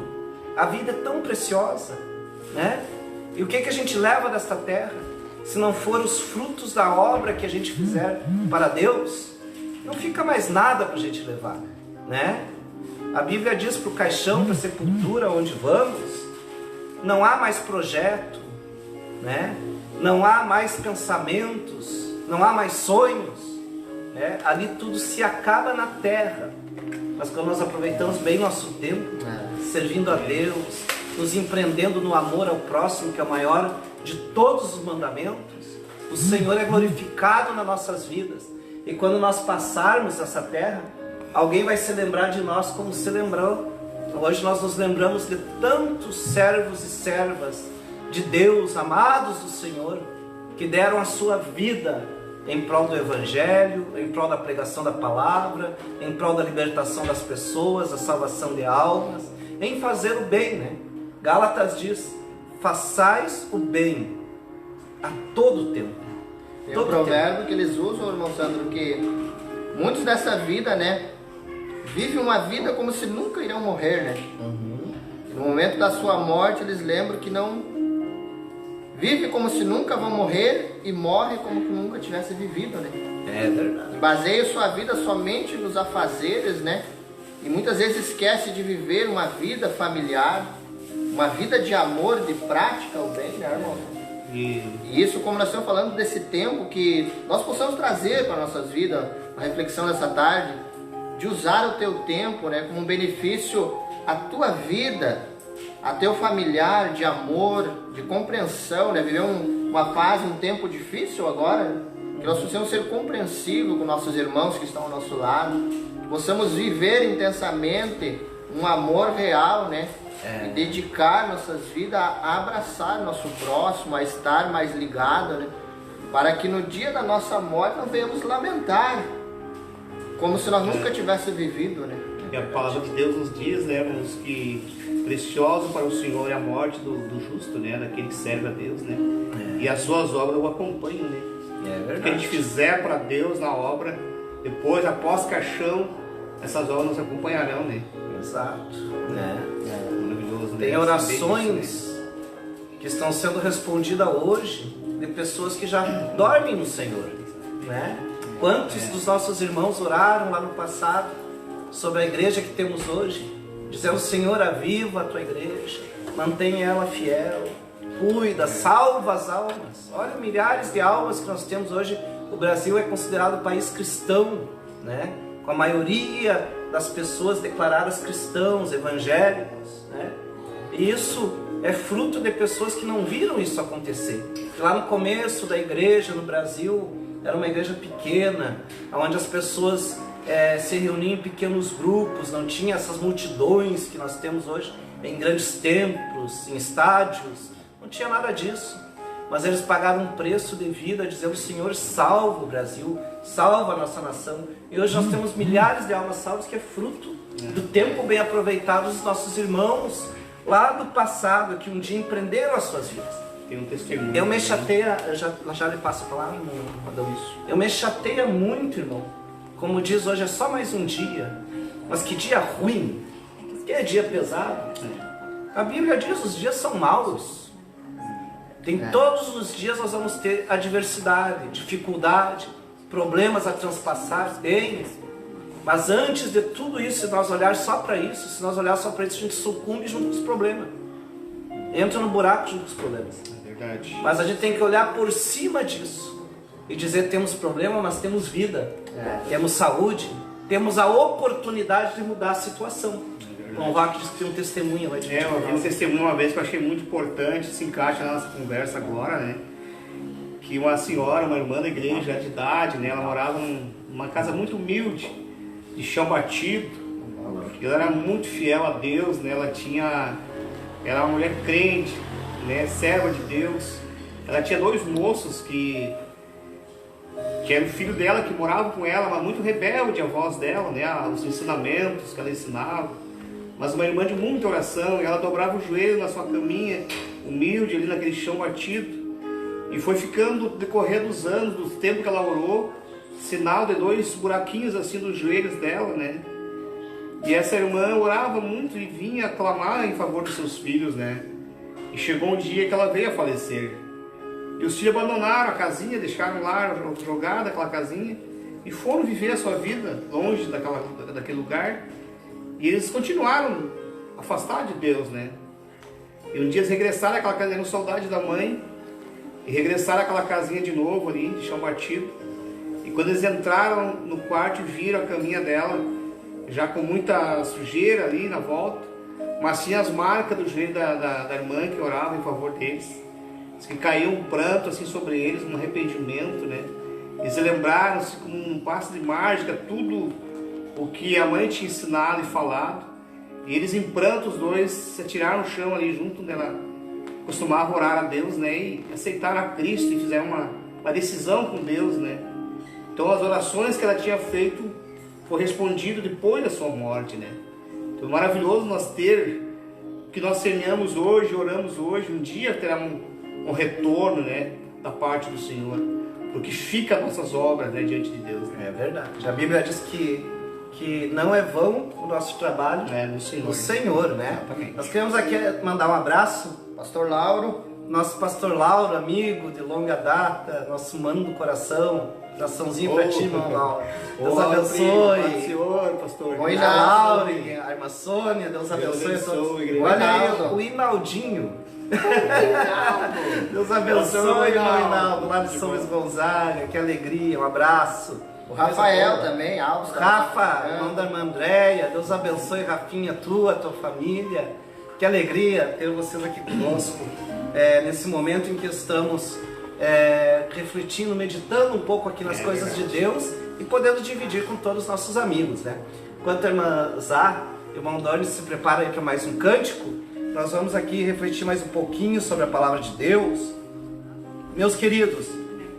A vida é tão preciosa, né? E o que a gente leva desta terra? Se não for os frutos da obra que a gente fizer para Deus, não fica mais nada para a gente levar, né? A Bíblia diz para o caixão, para a sepultura onde vamos, não há mais projeto, né? Não há mais pensamentos, não há mais sonhos, né? Ali tudo se acaba na terra. Mas quando nós aproveitamos bem nosso tempo, servindo a Deus, nos empreendendo no amor ao próximo, que é o maior de todos os mandamentos, O Senhor é glorificado nas nossas vidas. E quando nós passarmos essa terra, alguém vai se lembrar de nós como se lembrou. Hoje nós nos lembramos de tantos servos e servas de Deus, amados do Senhor, que deram a sua vida em prol do Evangelho, em prol da pregação da palavra, em prol da libertação das pessoas, da salvação de almas, em fazer o bem, né? Gálatas diz: façais o bem a todo tempo. Tem um provérbio que eles usam, irmão Sandro, que muitos dessa vida, né, vivem uma vida como se nunca irão morrer, né? No momento da sua morte, eles lembram que não vive como se nunca vão morrer e morre como que nunca tivesse vivido, né? É verdade. Baseia sua vida somente nos afazeres, né? E muitas vezes esquece de viver uma vida familiar, uma vida de amor, de prática ao bem, né, irmão? E isso, como nós estamos falando desse tempo, que nós possamos trazer para nossas vidas a reflexão nessa tarde, de usar o teu tempo, né, como um benefício à tua vida, a teu familiar, de amor, de compreensão, né? Viver uma fase, um tempo difícil agora, que nós possamos ser compreensivos com nossos irmãos que estão ao nosso lado, que possamos viver intensamente um amor real, né? E dedicar nossas vidas a abraçar nosso próximo, a estar mais ligado, né? Para que no dia da nossa morte não venhamos lamentar, como se nós nunca tivéssemos vivido, né? E a palavra de Deus nos diz, né, irmãos, que precioso para o Senhor é a morte do justo, né, daquele que serve a Deus, né? E as suas obras o acompanham, né? O que a gente fizer para Deus na obra, depois, após caixão, essas obras nos acompanharão, né? Exato. Maravilhoso, né? Tem orações que estão sendo respondidas hoje de pessoas que já dormem no Senhor, né? Quantos dos nossos irmãos oraram lá no passado sobre a igreja que temos hoje, dizendo: Senhor, aviva a tua igreja, mantenha ela fiel, cuida, salva as almas. Olha, milhares de almas que nós temos hoje. O Brasil é considerado um país cristão, né? Com a maioria das pessoas declaradas cristãos, evangélicos, né? E isso é fruto de pessoas que não viram isso acontecer. Lá no começo da igreja no Brasil, era uma igreja pequena, onde as pessoas se reuniam em pequenos grupos, não tinha essas multidões que nós temos hoje em grandes templos, em estádios, não tinha nada disso. Mas eles pagaram um preço de vida, dizendo: Senhor, salva o Brasil, salva a nossa nação. E hoje nós temos milhares de almas salvas, que é fruto do tempo bem aproveitado dos nossos irmãos lá do passado, que um dia empreenderam as suas vidas. Tem um testemunho. Eu me chateia, já lhe passo a palavra, irmão? Eu me chateia muito, irmão. Como diz hoje, é só mais um dia. Mas que dia ruim, que é dia pesado. A Bíblia diz: os dias são maus. Todos os dias nós vamos ter adversidade, dificuldade, problemas a transpassar, mas antes de tudo isso, se nós olharmos só para isso, a gente sucumbe junto com os problemas, entra no buraco junto com os problemas. É verdade. Mas a gente tem que olhar por cima disso e dizer: temos problema, mas temos vida, temos saúde, temos a oportunidade de mudar a situação. O Roque disse que tem um testemunho. Eu vi um testemunho uma vez que eu achei muito importante, se encaixa na nossa conversa agora, né? Que uma senhora, uma irmã da igreja de idade, né? Ela morava numa casa muito humilde, de chão batido. E ela era muito fiel a Deus, né? Ela era uma mulher crente, né? Serva de Deus. Ela tinha 2 moços que era o filho dela, que morava com ela, mas muito rebelde a voz dela, né? Os ensinamentos que ela ensinava. Mas uma irmã de muita oração, e ela dobrava o joelho na sua caminha, humilde, ali naquele chão batido. E foi ficando, no decorrer dos anos, do tempo que ela orou, sinal de 2 buraquinhos assim nos joelhos dela, né? E essa irmã orava muito e vinha clamar em favor dos seus filhos, né? E chegou um dia que ela veio a falecer. E os filhos abandonaram a casinha, deixaram lá jogada aquela casinha, e foram viver a sua vida longe daquele lugar. E eles continuaram afastados de Deus, né? E um dia eles regressaram àquela casinha, eram saudade da mãe, e regressaram àquela casinha de novo ali, de chão batido. E quando eles entraram no quarto e viram a caminha dela, já com muita sujeira ali na volta, mas tinha as marcas do joelho da irmã que orava em favor deles. Diz que caiu um pranto assim sobre eles, um arrependimento, né? Eles lembraram-se como um passe de mágica, tudo o que a mãe tinha ensinado e falado. E eles em pranto, os dois, se atiraram no chão ali junto, né? Ela costumava orar a Deus, né? E aceitaram a Cristo e fizeram uma decisão com Deus, né? Então as orações que ela tinha feito foram respondidas depois da sua morte, né? Então é maravilhoso nós ter o que nós semeamos hoje, oramos hoje, um dia terá um retorno, né? Da parte do Senhor, porque fica as nossas obras, né? Diante de Deus, né? É verdade. A Bíblia diz que não é vão o nosso trabalho No Senhor. no Senhor, né? Exatamente. Nós queremos aqui mandar um abraço, Pastor Lauro, nosso pastor Lauro, amigo de longa data, nosso mano do coração, abraçãozinho pra ti, irmão Lauro. Deus abençoe. Senhor, pastor. Oi, A Lauro. Laura, a irmã Sônia, Deus abençoe a todos. abençoe, igreja. Olha aí, Hinaldo. o Hinaldinho. Deus abençoe, irmão Hinaldo, lá de São Luís Gonzaga, que alegria, um abraço. o Rafael também, Alves. Rafa, irmão da irmã Andréia, Deus abençoe, Rafinha, tua família. Que alegria ter vocês aqui conosco, nesse momento em que estamos refletindo, meditando um pouco aqui nas coisas de Deus e podendo dividir com todos os nossos amigos, né? Enquanto a irmã Zá e o irmão Doni se preparam aí para mais um cântico, nós vamos aqui refletir mais um pouquinho sobre a palavra de Deus. Meus queridos,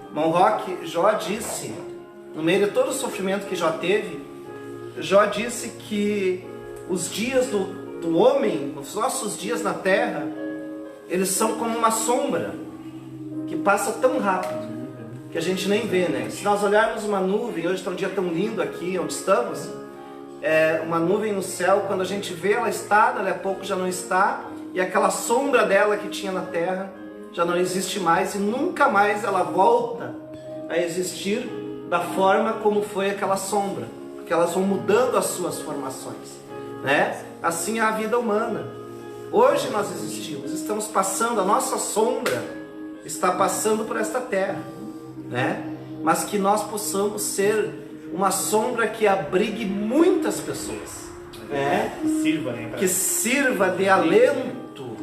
irmão Roque, Jó disse, no meio de todo o sofrimento que Jó teve, Jó disse que os dias do homem, os nossos dias na terra, eles são como uma sombra que passa tão rápido que a gente nem vê, né? Se nós olharmos uma nuvem, hoje está um dia tão lindo aqui onde estamos, uma nuvem no céu, quando a gente vê ela está, dali a pouco já não está, e aquela sombra dela que tinha na terra já não existe mais e nunca mais ela volta a existir da forma como foi aquela sombra, porque elas vão mudando as suas formações, né? Assim é a vida humana. Hoje nós existimos, estamos passando, a nossa sombra está passando por esta terra, né? Mas que nós possamos ser uma sombra que abrigue muitas pessoas, né? Que sirva de alento,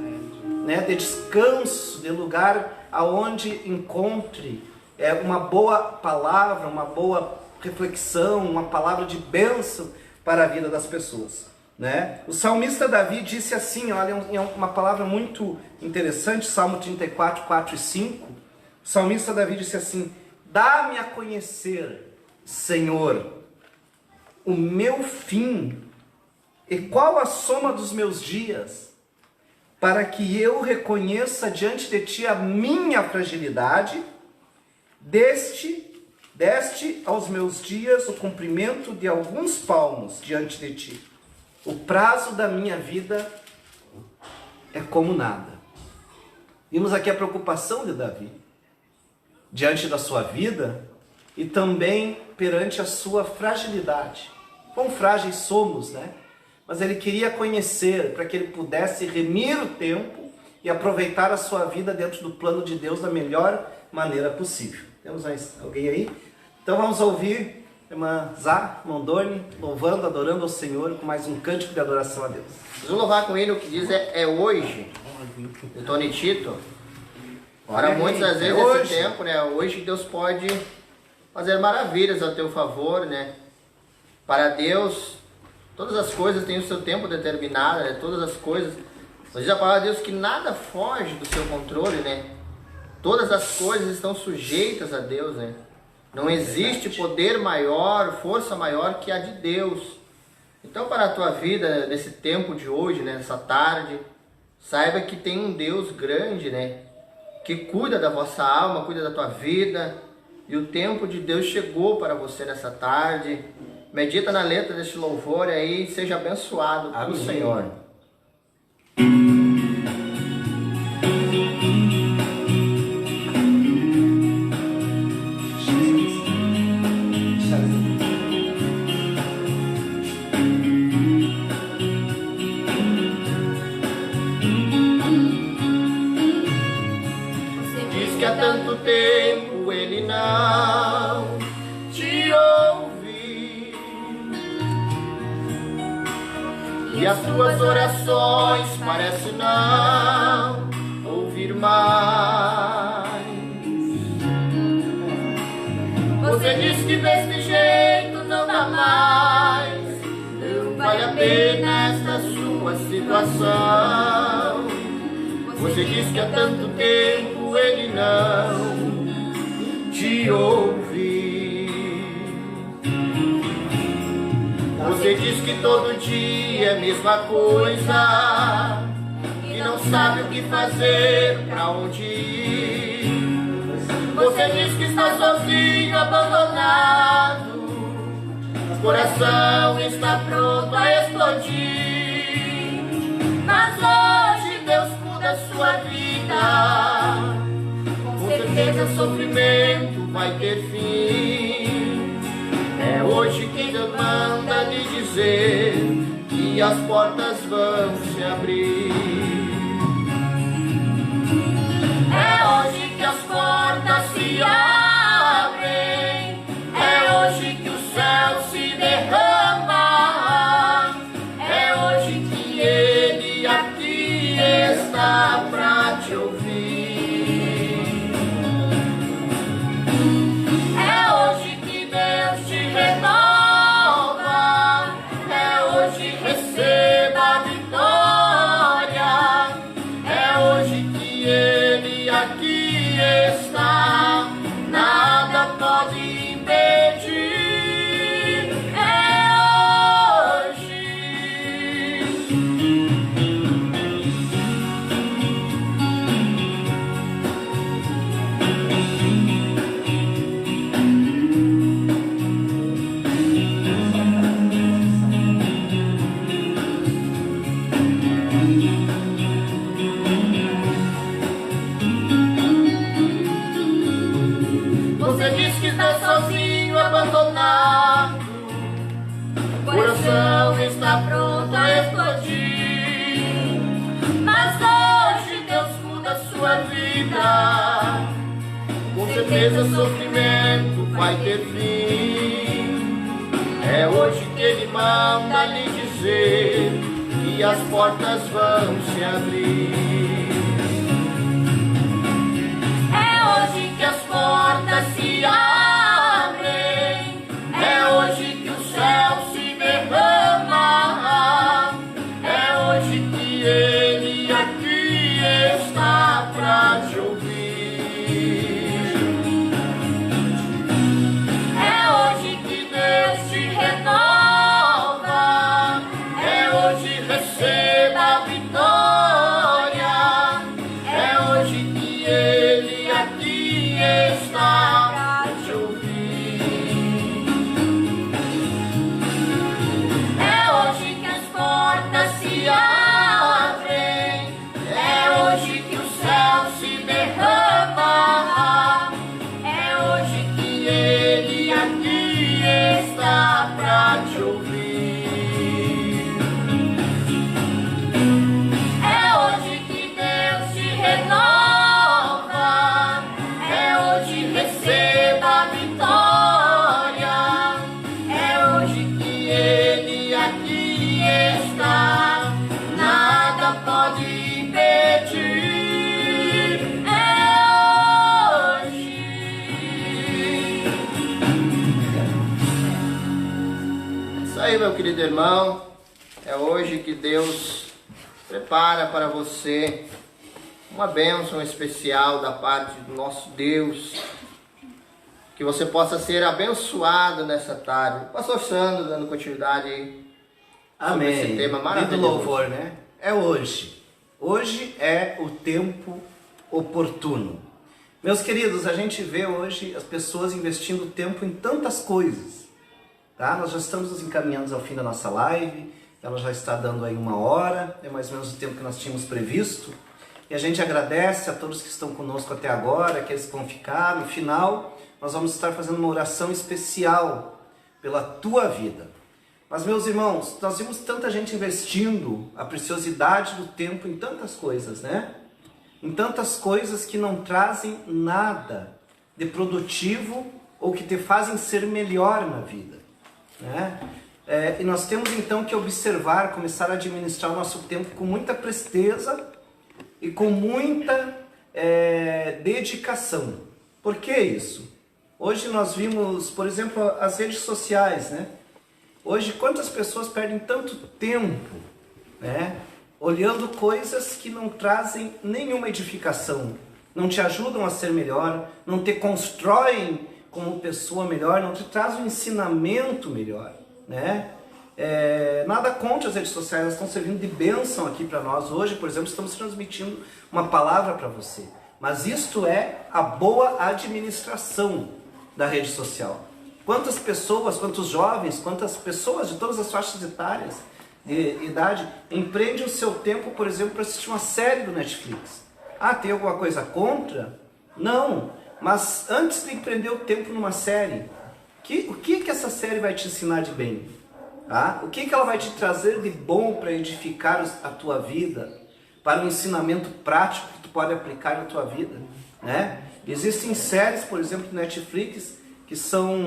né? De descanso, de lugar aonde encontre uma boa palavra, uma boa reflexão, uma palavra de bênção para a vida das pessoas, né? O salmista Davi disse assim, olha, é uma palavra muito interessante, Salmo 34, 4 e 5. O salmista Davi disse assim: dá-me a conhecer, Senhor, o meu fim e qual a soma dos meus dias, para que eu reconheça diante de ti a minha fragilidade, deste aos meus dias o cumprimento de alguns palmos diante de ti. O prazo da minha vida é como nada. Vimos aqui a preocupação de Davi diante da sua vida e também perante a sua fragilidade. Quão frágeis somos, né? Mas ele queria conhecer para que ele pudesse remir o tempo e aproveitar a sua vida dentro do plano de Deus da melhor maneira possível. Temos alguém aí? Então vamos ouvir irmã Zá, irmão Doni, louvando, adorando ao Senhor com mais um cântico de adoração a Deus. Vamos louvar com ele, o que diz é hoje, o Tony Tito. Ora, muitas vezes nesse tempo, né? Hoje Deus pode fazer maravilhas a teu favor, né? Para Deus, todas as coisas têm o seu tempo determinado, né? Todas as coisas. Mas diz a palavra de Deus que nada foge do seu controle, né? Todas as coisas estão sujeitas a Deus, né? Não existe poder maior, força maior que a de Deus. Então, para a tua vida, nesse tempo de hoje, né, nessa tarde, saiba que tem um Deus grande, né, que cuida da vossa alma, cuida da tua vida. E o tempo de Deus chegou para você nessa tarde. Medita na letra deste louvor aí e seja abençoado pelo Senhor. Tanto tempo ele não te ouve e as tuas orações parecem não ouvir. ouvir mais. Você diz que desse jeito não dá mais, não vale a pena esta sua situação. Você diz que há tanto tempo ele não te ouve. Você diz que todo dia é a mesma coisa, e não sabe o que fazer, pra onde ir. Você diz que está sozinho, abandonado, o coração está pronto a explodir. Mas hoje Deus muda a sua vida, com certeza sofrimento vai ter fim. É hoje que Deus manda lhe dizer que as portas vão se abrir. É hoje que as portas se abrem, é hoje que o céu se derrama, é hoje que Ele aqui está pra te ouvir. É hoje que Deus te renova, é hoje receba a vitória, é hoje que Ele aqui está, nada pode impedir. É hoje. Você diz que está sozinho, abandonado, o coração está pronto a explodir. Mas hoje Deus muda a sua vida, com certeza sofrimento vai ter fim. É hoje que Ele manda lhe dizer que as portas vão se abrir. É hoje que as portas se abrem, é hoje que o céu se derrama, é hoje que Ele aqui está pra te ouvir. É hoje que Deus te renova, é hoje receba a vitória, é hoje que Ele aqui está pra te ouvir. É hoje que as portas se abrem, é hoje que o céu se derrama, é hoje que Ele aqui está pra te ouvir. É hoje que Deus te renova, é hoje receba a vitória, é hoje que Ele aqui está, nada pode impedir. É hoje. Isso aí, meu querido irmão, é hoje que Deus prepara para você uma bênção especial da parte do nosso Deus, que você possa ser abençoado nessa tarde. Pastor Sandro dando continuidade aí. Amém. Sobre esse tema E do maravilhoso. louvor, né? É hoje. Hoje é o tempo oportuno. Meus queridos, a gente vê hoje as pessoas investindo tempo em tantas coisas. Tá? Nós já estamos nos encaminhando ao fim da nossa live. Ela já está dando aí 1 hora. É mais ou menos o tempo que nós tínhamos previsto. E a gente agradece a todos que estão conosco até agora, aqueles que vão ficar. No final, nós vamos estar fazendo uma oração especial pela tua vida. Mas, meus irmãos, nós vimos tanta gente investindo a preciosidade do tempo em tantas coisas, né? Em tantas coisas que não trazem nada de produtivo ou que te fazem ser melhor na vida, né? E nós temos então que observar, começar a administrar o nosso tempo com muita presteza e com muita dedicação. Por que isso? Hoje nós vimos, por exemplo, as redes sociais, né? Hoje quantas pessoas perdem tanto tempo, né, olhando coisas que não trazem nenhuma edificação, não te ajudam a ser melhor, não te constroem como pessoa melhor, não te trazem um ensinamento melhor, né? Nada contra as redes sociais, elas estão servindo de bênção aqui para nós. Hoje, por exemplo, estamos transmitindo uma palavra para você, mas isto é a boa administração da rede social. Quantas pessoas, quantos jovens, quantas pessoas de todas as faixas etárias de idade empreendem o seu tempo, por exemplo, para assistir uma série do Netflix? Ah, tem alguma coisa contra? Não, mas antes de empreender o tempo numa série, o que essa série vai te ensinar de bem? Ah, o que ela vai te trazer de bom para edificar a tua vida, para um ensinamento prático que tu pode aplicar na tua vida, né? Existem séries, por exemplo, do Netflix, que são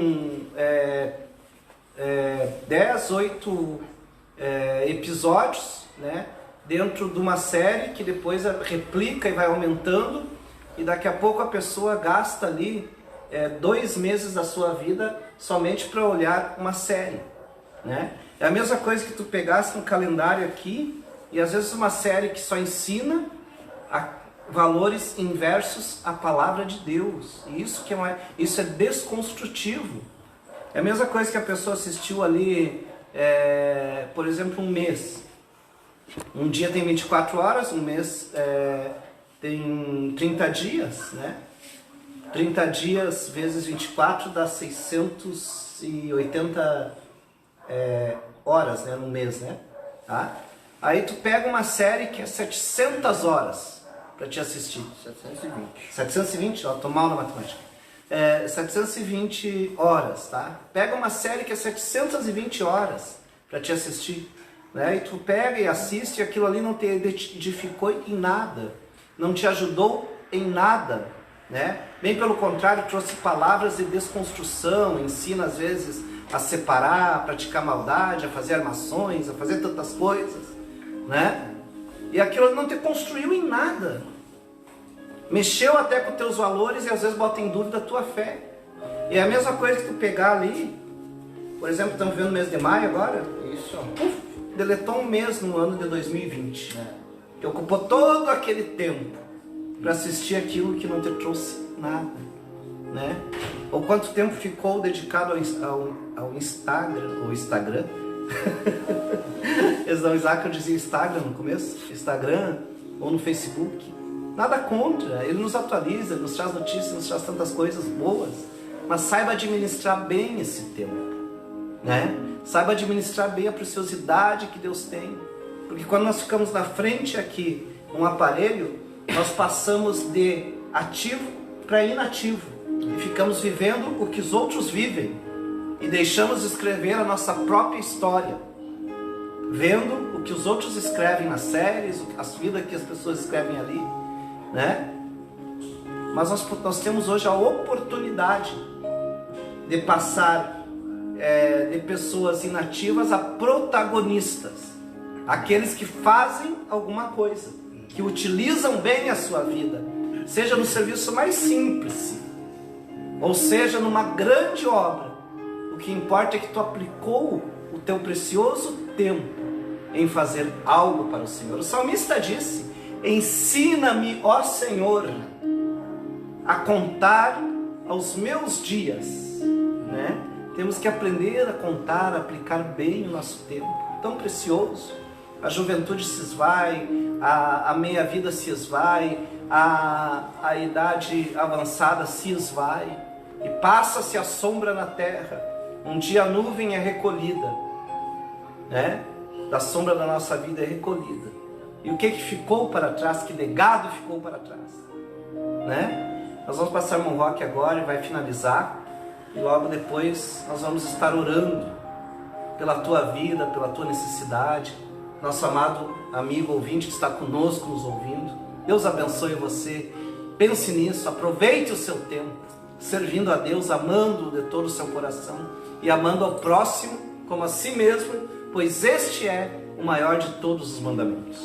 10, 8 episódios, né, dentro de uma série que depois replica e vai aumentando, e daqui a pouco a pessoa gasta ali 2 meses da sua vida somente para olhar uma série, né? É a mesma coisa que tu pegasse um calendário aqui e às vezes uma série que só ensina valores inversos à palavra de Deus. E isso é desconstrutivo. É a mesma coisa que a pessoa assistiu ali, por exemplo, um mês. Um dia tem 24 horas, um mês tem 30 dias, né? 30 dias vezes 24 dá 680 horas, né, no mês, né? Tá? Aí tu pega uma série que é 700 horas para te assistir. 720, ó, tô mal na matemática. 720 horas, tá? Pega uma série que é 720 horas para te assistir, né? E tu pega e assiste, e aquilo ali não te edificou em nada, não te ajudou em nada, né? Bem pelo contrário, trouxe palavras de desconstrução, ensina às vezes a separar, a praticar maldade, a fazer armações, a fazer tantas coisas, né? E aquilo não te construiu em nada. Mexeu até com teus valores e às vezes bota em dúvida a tua fé. E é a mesma coisa que tu pegar ali, por exemplo, estamos vendo o mês de maio agora. Isso. Deletou um mês no ano de 2020. Que ocupou todo aquele tempo para assistir aquilo que não te trouxe nada, né? Ou quanto tempo ficou dedicado ao Instagram. Isaac dizia Instagram no começo, Instagram ou no Facebook. Nada contra, ele nos atualiza, nos traz notícias, nos traz tantas coisas boas, mas saiba administrar bem esse tempo, né? Saiba administrar bem a preciosidade que Deus tem, porque quando nós ficamos na frente aqui um aparelho, nós passamos de ativo para inativo e ficamos vivendo o que os outros vivem e deixamos de escrever a nossa própria história, vendo o que os outros escrevem nas séries, as vidas que as pessoas escrevem ali, né? Mas nós temos hoje a oportunidade de passar de pessoas inativas a protagonistas, aqueles que fazem alguma coisa, que utilizam bem a sua vida, seja no serviço mais simples, ou seja numa grande obra. O que importa é que tu aplicou o teu precioso tempo em fazer algo para o Senhor. O salmista disse: ensina-me, ó Senhor, a contar aos meus dias, né? Temos que aprender a contar, a aplicar bem o nosso tempo, tão precioso. A juventude se esvai, a meia-vida se esvai, a idade avançada se esvai, e passa-se a sombra na terra. Um dia a nuvem é recolhida, né? Da sombra da nossa vida é recolhida. E o que ficou para trás? Que legado ficou para trás, né? Nós vamos passar um rock agora e vai finalizar. E logo depois nós vamos estar orando pela tua vida, pela tua necessidade. Nosso amado amigo ouvinte que está conosco nos ouvindo, Deus abençoe você. Pense nisso, aproveite o seu tempo servindo a Deus, amando de todo o seu coração e amando ao próximo como a si mesmo, pois este é o maior de todos os mandamentos.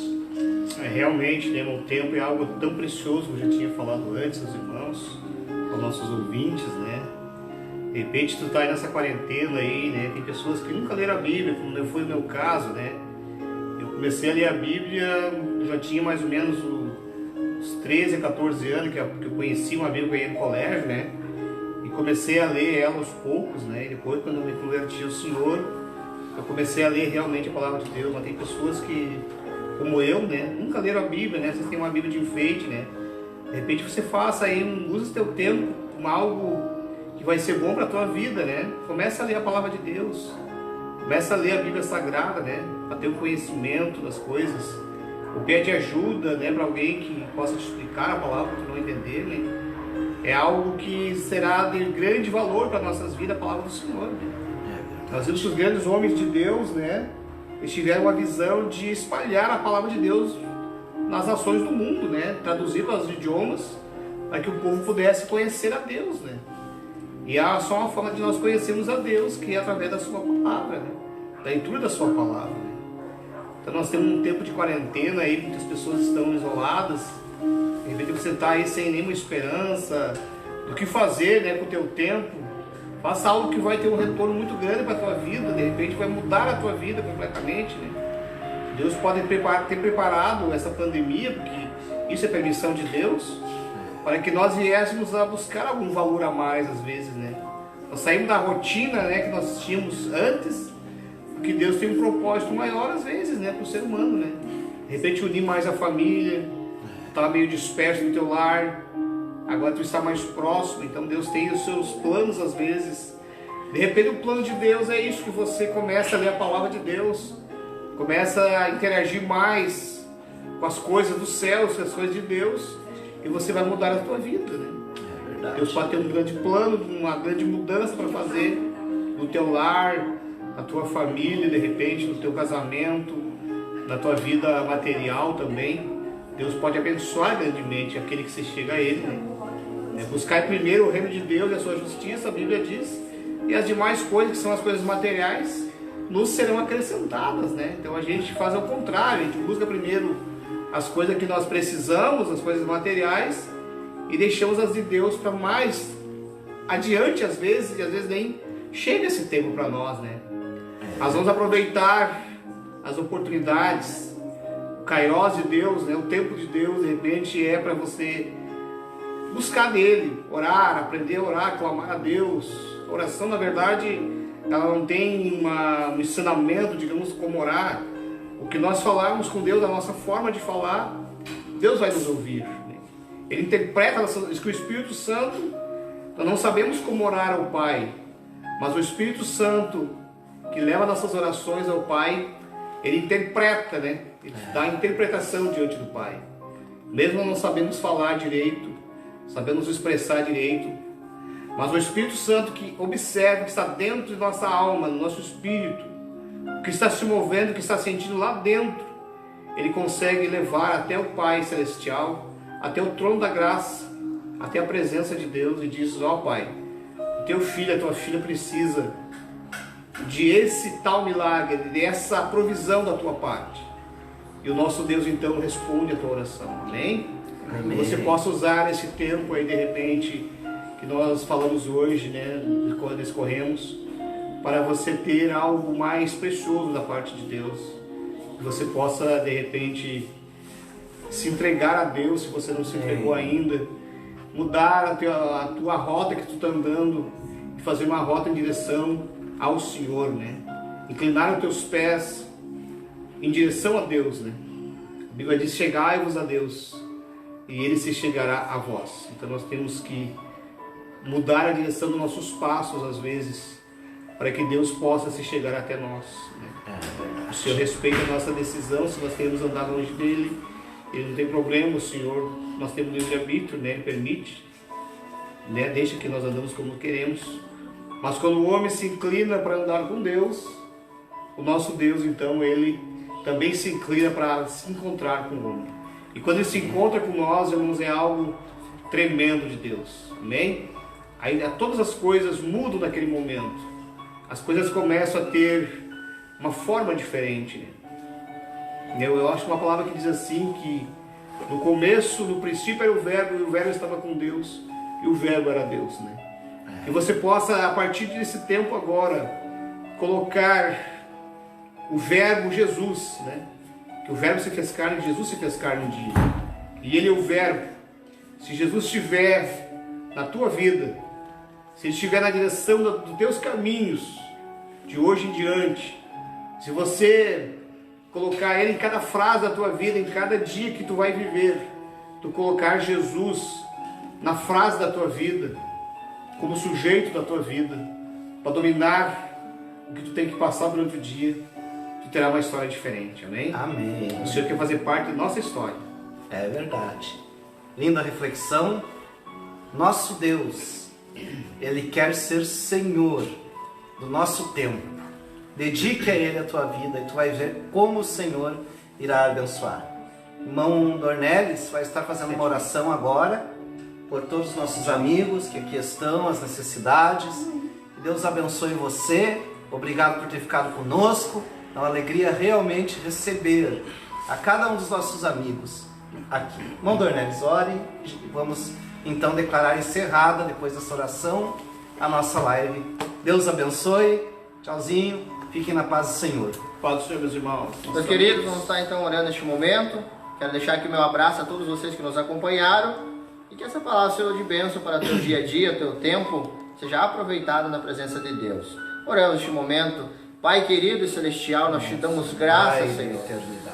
Realmente, né, o tempo é algo tão precioso, como eu já tinha falado antes aos irmãos, aos nossos ouvintes, né? De repente tu tá aí nessa quarentena aí, né? Tem pessoas que nunca leram a Bíblia, como foi o meu caso, né? Eu comecei a ler a Bíblia, eu já tinha mais ou menos uns 13 a 14 anos que eu conheci uma Bíblia que eu ia no colégio, né? E comecei a ler ela aos poucos, né? E depois, quando eu me converti ao Senhor, eu comecei a ler realmente a Palavra de Deus. Mas tem pessoas que, como eu, né? Nunca leram a Bíblia, né? Vocês têm uma Bíblia de enfeite, né? De repente você faça aí, usa o teu tempo com algo que vai ser bom para a tua vida, né? Começa a ler a Palavra de Deus. Começa a ler a Bíblia Sagrada, né? Para ter um conhecimento das coisas. Ou pede ajuda, né? Para alguém que possa te explicar a palavra para tu não entender, né? É algo que será de grande valor para nossas vidas, a palavra do Senhor, né? Nós vimos que os grandes homens de Deus, né? Eles tiveram a visão de espalhar a palavra de Deus nas nações do mundo, né? Traduzir para os idiomas, para que o povo pudesse conhecer a Deus, né? E há só uma forma de nós conhecermos a Deus, que é através da sua palavra, né? Da leitura da sua palavra, né? Então nós temos um tempo de quarentena aí, muitas pessoas estão isoladas. De repente você está aí sem nenhuma esperança do que fazer, né, com o teu tempo. Faça algo que vai ter um retorno muito grande para a tua vida, de repente vai mudar a tua vida completamente, né? Deus pode ter preparado essa pandemia, porque isso é permissão de Deus, para que nós viéssemos a buscar algum valor a mais às vezes, né? Nós saímos da rotina, né, que nós tínhamos antes, porque Deus tem um propósito maior às vezes, né, para o ser humano, né? De repente unir mais a família, estava meio disperso no teu lar, agora tu está mais próximo, então Deus tem os seus planos às vezes. De repente o plano de Deus é isso, que você começa a ler a palavra de Deus, começa a interagir mais com as coisas dos céus, com as coisas de Deus, e você vai mudar a tua vida, né? É verdade. Deus pode ter um grande plano, uma grande mudança para fazer no teu lar, na tua família, de repente, no teu casamento, na tua vida material também. Deus pode abençoar grandemente aquele que se chega a Ele, né? Buscar primeiro o reino de Deus e a sua justiça, a Bíblia diz, e as demais coisas, que são as coisas materiais, nos serão acrescentadas, né? Então a gente faz ao contrário, a gente busca primeiro as coisas que nós precisamos, as coisas materiais, e deixamos as de Deus para mais adiante às vezes, e às vezes nem chega esse tempo para nós, né? Nós vamos aproveitar as oportunidades, o Kairos de Deus, né? O tempo de Deus, de repente é para você buscar dele, orar, aprender a orar, clamar a Deus. A oração, na verdade, ela não tem um ensinamento, digamos, como orar. O que nós falarmos com Deus, a nossa forma de falar, Deus vai nos ouvir, né? Ele interpreta que o Espírito Santo, nós não sabemos como orar ao Pai, mas o Espírito Santo, que leva nossas orações ao Pai, ele interpreta, né? Ele dá a interpretação diante do Pai. Mesmo não sabemos falar direito, sabemos expressar direito, mas o Espírito Santo que observa, que está dentro de nossa alma, no nosso espírito, que está se movendo, que está sentindo lá dentro, ele consegue levar até o Pai Celestial, até o trono da graça, até a presença de Deus, e diz: ó Pai, o teu filho, a tua filha precisa de esse tal milagre, dessa provisão da tua parte. E o nosso Deus então responde a tua oração. Amém? Amém. Que você possa usar esse tempo aí, de repente, que nós falamos hoje, né, discorremos, para você ter algo mais precioso da parte de Deus. Que você possa, de repente, se entregar a Deus, se você não se entregou ainda, mudar a tua rota que tu está andando, e fazer uma rota em direção ao Senhor, né? Inclinar os teus pés em direção a Deus, né? A Bíblia diz: chegai-vos a Deus, e Ele se chegará a vós. Então nós temos que mudar a direção dos nossos passos, às vezes, para que Deus possa se chegar até nós, né? O Senhor respeita a nossa decisão, se nós temos andado longe dEle, Ele não tem problema, o Senhor, nós temos livre-arbítrio, né? Ele permite, né? Deixa que nós andamos como queremos. Mas quando o homem se inclina para andar com Deus, o nosso Deus, então, Ele também se inclina para se encontrar com o homem. E quando Ele se encontra com nós, irmãos, é algo tremendo de Deus. Amém? Aí todas as coisas mudam naquele momento. As coisas começam a ter uma forma diferente, né? Eu acho uma palavra que diz assim, que no começo, no princípio era o Verbo, e o Verbo estava com Deus, e o Verbo era Deus, né? Que você possa, a partir desse tempo agora, colocar o Verbo Jesus, né? Que o Verbo se fez carne, Jesus se fez carne um dia. E Ele é o Verbo. Se Jesus estiver na tua vida, se Ele estiver na direção dos teus caminhos, de hoje em diante, se você colocar Ele em cada frase da tua vida, em cada dia que tu vai viver, tu colocar Jesus na frase da tua vida, como sujeito da tua vida, para dominar o que tu tem que passar durante o dia, tu terá uma história diferente, amém? Amém. O Senhor quer fazer parte da nossa história. É verdade. Linda reflexão. Nosso Deus, Ele quer ser Senhor do nosso tempo. Dedique a Ele a tua vida e tu vai ver como o Senhor irá abençoar. Irmão Dornelles vai estar fazendo uma oração agora por todos os nossos amigos que aqui estão, as necessidades. Deus abençoe você. Obrigado por ter ficado conosco. É uma alegria realmente receber a cada um dos nossos amigos aqui. Irmão Dornelles, ore. Vamos então declarar encerrada, depois dessa oração, a nossa live. Deus abençoe. Tchauzinho. Fiquem na paz do Senhor. Paz do Senhor, meus irmãos. Meus queridos, vamos estar então orando neste momento. Quero deixar aqui meu abraço a todos vocês que nos acompanharam. E que essa palavra seja de bênção para o teu dia a dia, o teu tempo, seja aproveitado na presença de Deus. Oramos neste momento. Pai querido e celestial, nós te damos graças, Senhor.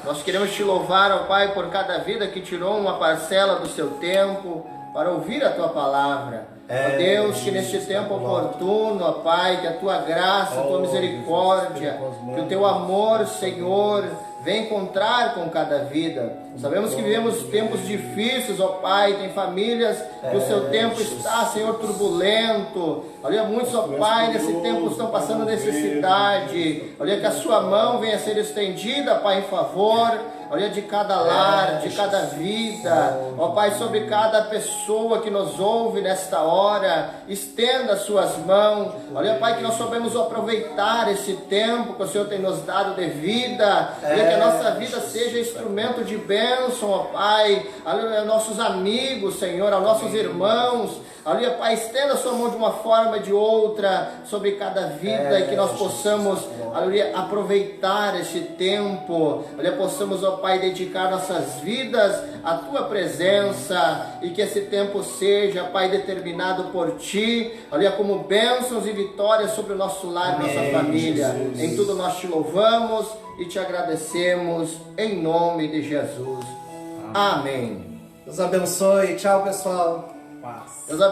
Nós queremos te louvar, ó Pai, por cada vida que tirou uma parcela do seu tempo para ouvir a tua palavra. Ó Deus, que neste tempo oportuno, ó Pai, que a tua graça, a tua misericórdia, que o teu amor, Senhor, venha encontrar com cada vida. Sabemos que vivemos tempos difíceis, ó Pai, tem famílias que o seu tempo está, Senhor, turbulento. Olha, muitos, ó Pai, nesse tempo estão passando necessidade. Olha, que a sua mão venha a ser estendida, Pai, em favor. Olha, de cada lar, de cada vida, ó Pai, sobre cada pessoa que nos ouve nesta hora, estenda as suas mãos. Olha, Pai, que nós sabemos aproveitar esse tempo que o Senhor tem nos dado de vida. Olha, que a nossa vida seja instrumento de bênção, ó Pai, aos nossos amigos, Senhor, aos nossos irmãos. Olha, Pai, estenda a sua mão de uma forma ou de outra sobre cada vida e que nós possamos, aleluia, aproveitar esse tempo. Olha, possamos, ó Pai, dedicar nossas vidas à tua presença e que esse tempo seja, Pai, determinado por ti, olha, como bênçãos e vitórias sobre o nosso lar e nossa família. Jesus. Em tudo nós te louvamos e te agradecemos em nome de Jesus. Amém. Deus abençoe. Tchau, pessoal. Paz. Deus abençoe.